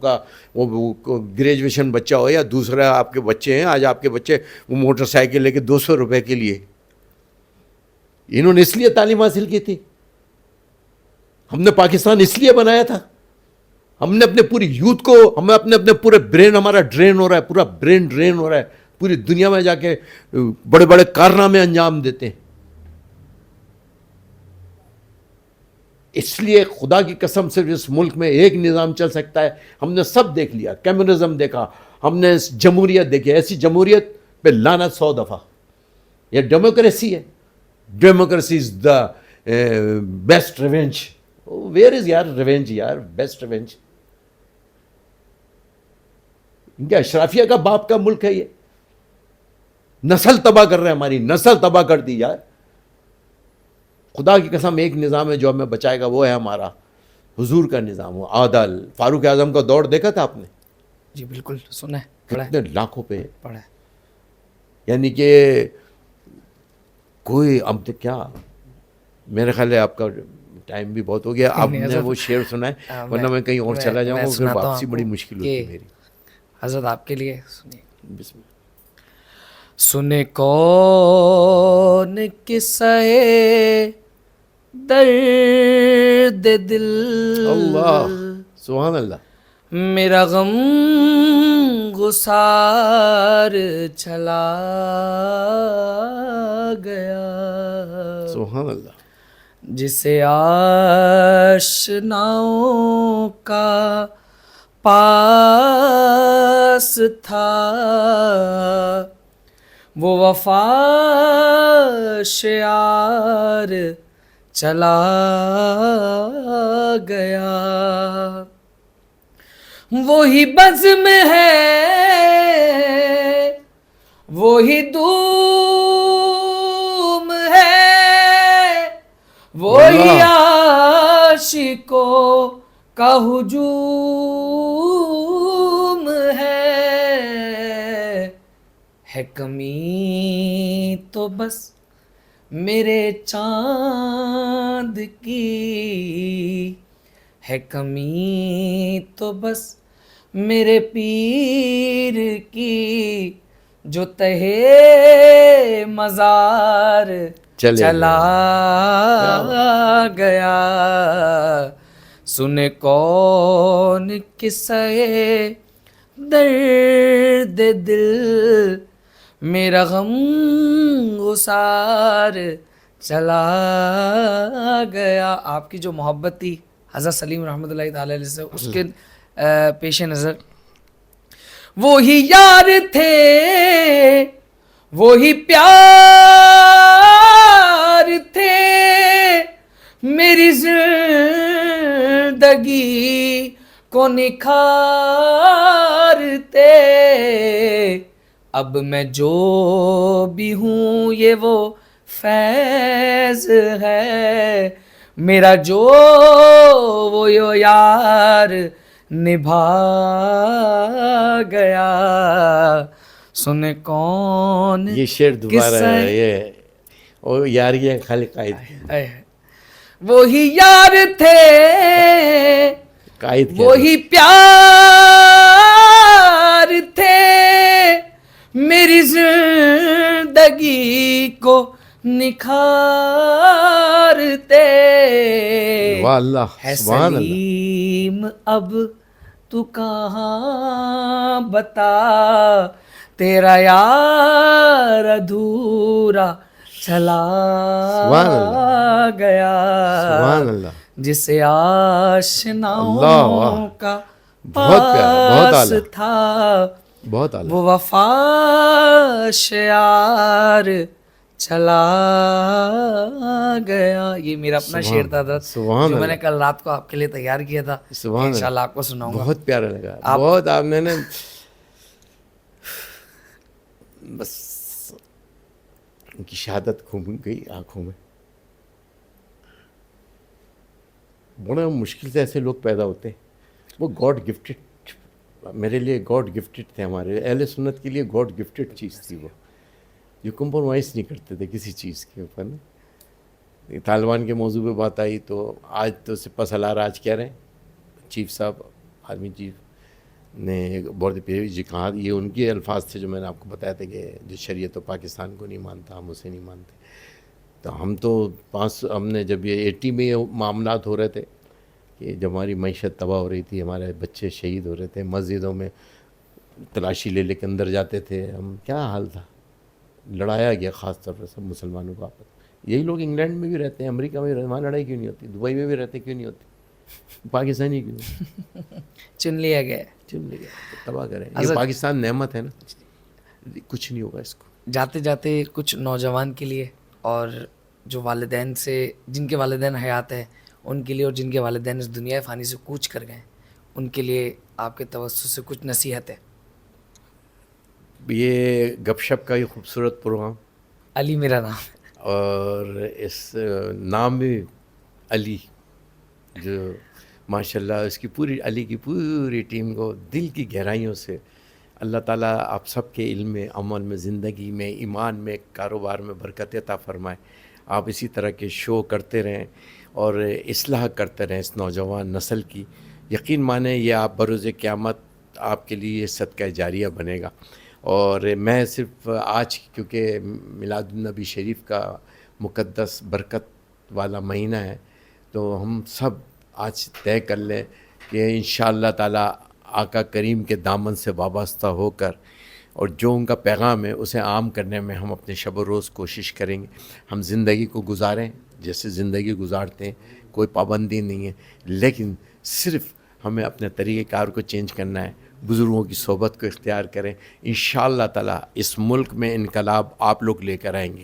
کا وہ گریجویشن بچہ ہو یا دوسرا آپ کے بچے ہیں, آج آپ کے بچے وہ موٹر سائیکل لے کے 200 روپے کے لیے, انہوں نے اس لیے تعلیم حاصل کی تھی. ہم نے پاکستان اس لیے بنایا تھا. ہم نے اپنے پوری یوتھ کو, ہمیں اپنے پورے برین, ہمارا ڈرین ہو رہا ہے, پورا برین ڈرین ہو رہا ہے. پوری دنیا میں جا کے بڑے بڑے کارنامے انجام دیتے ہیں. اس لیے خدا کی قسم صرف اس ملک میں ایک نظام چل سکتا ہے. ہم نے سب دیکھ لیا, کمیونزم دیکھا, ہم نے جمہوریت دیکھی. ایسی جمہوریت پہ لعنت 100 دفعہ. یہ ڈیموکریسی ہے. Democracy is the best revenge. Where is یار ریونج, یار بیسٹ ریونج. ان کے اشرافیہ کا باپ کا ملک ہے یہ. نسل تباہ کر رہے ہیں, ہماری نسل تباہ کر دی یار. خدا کی قسم ایک نظام ہے جو ہمیں بچائے گا, وہ ہے ہمارا حضور کا نظام. وہ عادل فاروق اعظم کا دور دیکھا تھا آپ نے؟ جی بالکل سنا ہے, کتنے لاکھوں پہ پڑھا ہے. یعنی کہ کوئی اب تک کیا, میرے خیال ہے آپ کا ٹائم بھی بہت ہو گیا. آپ نے وہ شعر سنا ہے, ورنہ میں کہیں اور چلا جاؤں گا, پھر واپسی بڑی مشکل ہوتی ہے میری. حضرت آپ کے لیے سنیے. بسم اللہ. سنے کون قصے درد دل, اللہ سبحان اللہ, میرا غم گسار چلا گیا. سبحان اللہ. جسے آشناؤں کا پاس تھا وہ وفا شعار چلا گیا. وہی بزم ہے وہی دوم ہے وہی عاشقوں کا ہجوم ہے کمی تو بس میرے چاند کی ہے کمی تو بس میرے پیر کی جو تہے مزار چلا گیا. سنے کون قصے درد دل میرا غم گسار چلا گیا. آپ کی جو محبت تھی حضرت سلیم رحمۃ اللہ تعالی علیہ سے، اس کے پیش نظر وہی یار تھے وہی پیار تھے میری زندگی کو نکھارتے. اب میں جو بھی ہوں یہ وہ فیض ہے میرا جو وہ یار نبھا گیا. سنے کون یہ شعر دوبارہ ہے یہ اور یاریاں خالق قائد وہی یار تھے قائد وہی پیار تھے میری زندگی کو نکھارتے. واہ اللہ ہے سبحان اللہ. سلیم اب تو کہاں بتا تیرا یار ادھورا چلا گیا. سبحان اللہ. جسے آشناؤں کا بہت پیارا بہت پاس اعلیٰ تھا بہت اعلیٰ. وہ وفا شعار چلا گیا. یہ میرا اپنا شعر تھا حضرت جو میں نے کل رات کو آپ کے لیے تیار کیا تھا. انشاءاللہ آپ کو سناؤں گا. بہت پیارا لگا بہت. آپ نے بس ان کی شہادت گھوم گئی آنکھوں میں. بڑا مشکل سے ایسے لوگ پیدا ہوتے ہیں. وہ گاڈ گفٹڈ میرے لیے گاڈ گفٹڈ تھے. ہمارے اہل سنت کے لیے گاڈ گفٹڈ چیز تھی وہ جو کمپرومائز نہیں کرتے تھے کسی چیز کے اوپر نا. طالبان کے موضوع پہ بات آئی تو آج تو سپہ سالار آج کہہ رہے ہیں چیف صاحب آرمی چیف نے بہت پیاری جی کہا. یہ ان کے الفاظ تھے جو میں نے آپ کو بتایا تھا کہ جو شریعت و پاکستان کو نہیں مانتا ہم اسے نہیں مانتے. تو ہم تو ہم نے جب یہ 80 میں یہ معاملات ہو رہے تھے کہ جب ہماری معیشت تباہ ہو رہی تھی ہمارے بچے شہید ہو رہے تھے مسجدوں میں تلاشی لے کے اندر جاتے تھے ہم. کیا حال تھا. لڑایا گیا خاص طور پر سب مسلمانوں کو آپس. یہی لوگ انگلینڈ میں بھی رہتے ہیں امریکہ میں بھی رہتے ہیں وہاں لڑائی کیوں نہیں ہوتی. دبئی میں بھی رہتے کیوں نہیں ہوتی. پاکستانی کیوں چن لیا گیا تباہ کریں. یہ پاکستان نعمت ہے نا کچھ نہیں ہوگا اس کو. جاتے جاتے کچھ نوجوان کے لیے اور جو والدین سے جن کے والدین حیات ہیں ان کے لیے اور جن کے والدین اس دنیا فانی سے کوچ کر گئے ان کے لیے آپ کے توسط سے کچھ نصیحت ہے. یہ گپ شپ کا یہ خوبصورت پروگرام علی میرا نام ہے اور اس نام بھی علی جو ماشاء اللہ اس کی پوری علی کی پوری ٹیم کو دل کی گہرائیوں سے اللہ تعالیٰ آپ سب کے علم میں عمل میں زندگی میں ایمان میں کاروبار میں برکت عطا فرمائے. آپ اسی طرح کے شو کرتے رہیں اور اصلاح کرتے رہیں اس نوجوان نسل کی. یقین مانیں یہ آپ بروز قیامت آپ کے لیے صدقہ جاریہ بنے گا. اور میں صرف آج کیونکہ میلاد النبی شریف کا مقدس برکت والا مہینہ ہے تو ہم سب آج طے کر لیں کہ انشاءاللہ تعالیٰ آقا کریم کے دامن سے وابستہ ہو کر اور جو ان کا پیغام ہے اسے عام کرنے میں ہم اپنے شب و روز کوشش کریں گے. ہم زندگی کو گزاریں جیسے زندگی گزارتے ہیں, کوئی پابندی نہیں ہے, لیکن صرف ہمیں اپنے طریقہ کار کو چینج کرنا ہے, بزرگوں کی صحبت کو اختیار کریں. انشاءاللہ تعالیٰ اس ملک میں انقلاب آپ لوگ لے کر آئیں گے.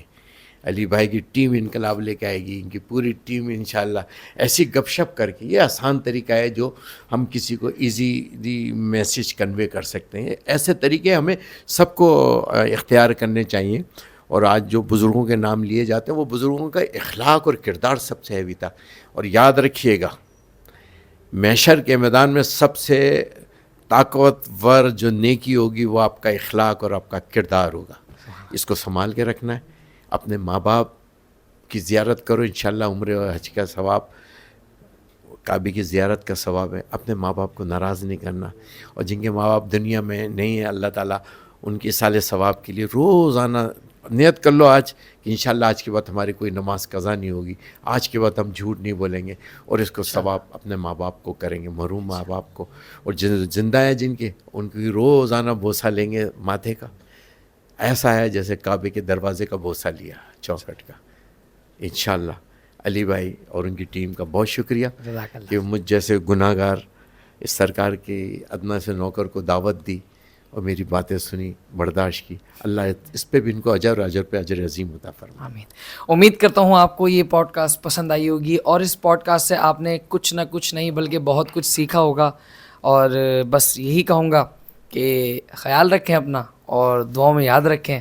علی بھائی کی ٹیم انقلاب لے کے آئے گی, ان کی پوری ٹیم انشاءاللہ ایسی گپ شپ کر کے. یہ آسان طریقہ ہے جو ہم کسی کو ایزیلی میسیج کنوے کر سکتے ہیں. ایسے طریقے ہمیں سب کو اختیار کرنے چاہیے. اور آج جو بزرگوں کے نام لیے جاتے ہیں وہ بزرگوں کا اخلاق اور کردار سب سے ہیوی تھا. اور یاد رکھیے گا محشر کے میدان میں سب سے طاقتور جو نیکی ہوگی وہ آپ کا اخلاق اور آپ کا کردار ہوگا. اس کو سنبھال کے رکھنا ہے. اپنے ماں باپ کی زیارت کرو, انشاءاللہ عمرے اور حج کا ثواب, کعبے کی زیارت کا ثواب ہے. اپنے ماں باپ کو ناراض نہیں کرنا. اور جن کے ماں باپ دنیا میں نہیں ہیں, اللہ تعالیٰ ان کے سال ثواب کے لیے روزانہ نیت کر لو آج کہ انشاءاللہ آج کے بعد ہماری کوئی نماز قضا نہیں ہوگی, آج کے بعد ہم جھوٹ نہیں بولیں گے, اور اس کو ثواب اپنے ماں باپ کو کریں گے, محروم ماں باپ کو. اور زندہ ہیں جن کے, ان کی روزانہ بوسہ لیں گے ماتھے کا. ایسا ہے جیسے کعبے کے دروازے کا بوسہ لیا, چوکھٹ کا. انشاءاللہ علی بھائی اور ان کی ٹیم کا بہت شکریہ کہ مجھ جیسے گناہ گار اس سرکار کے ادنا سے نوکر کو دعوت دی اور میری باتیں سنی, برداشت کی. اللہ اس پہ بھی ان کو اجر پہ اجر عظیم عطا فرمائے. آمین. امید کرتا ہوں آپ کو یہ پوڈ کاسٹ پسند آئی ہوگی, اور اس پوڈ کاسٹ سے آپ نے کچھ نہ کچھ نہیں بلکہ بہت کچھ سیکھا ہوگا. اور بس یہی کہوں گا کہ خیال رکھیں اپنا, اور دعاؤں میں یاد رکھیں.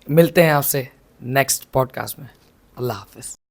ملتے ہیں آپ سے نیکسٹ پوڈ کاسٹ میں. اللہ حافظ.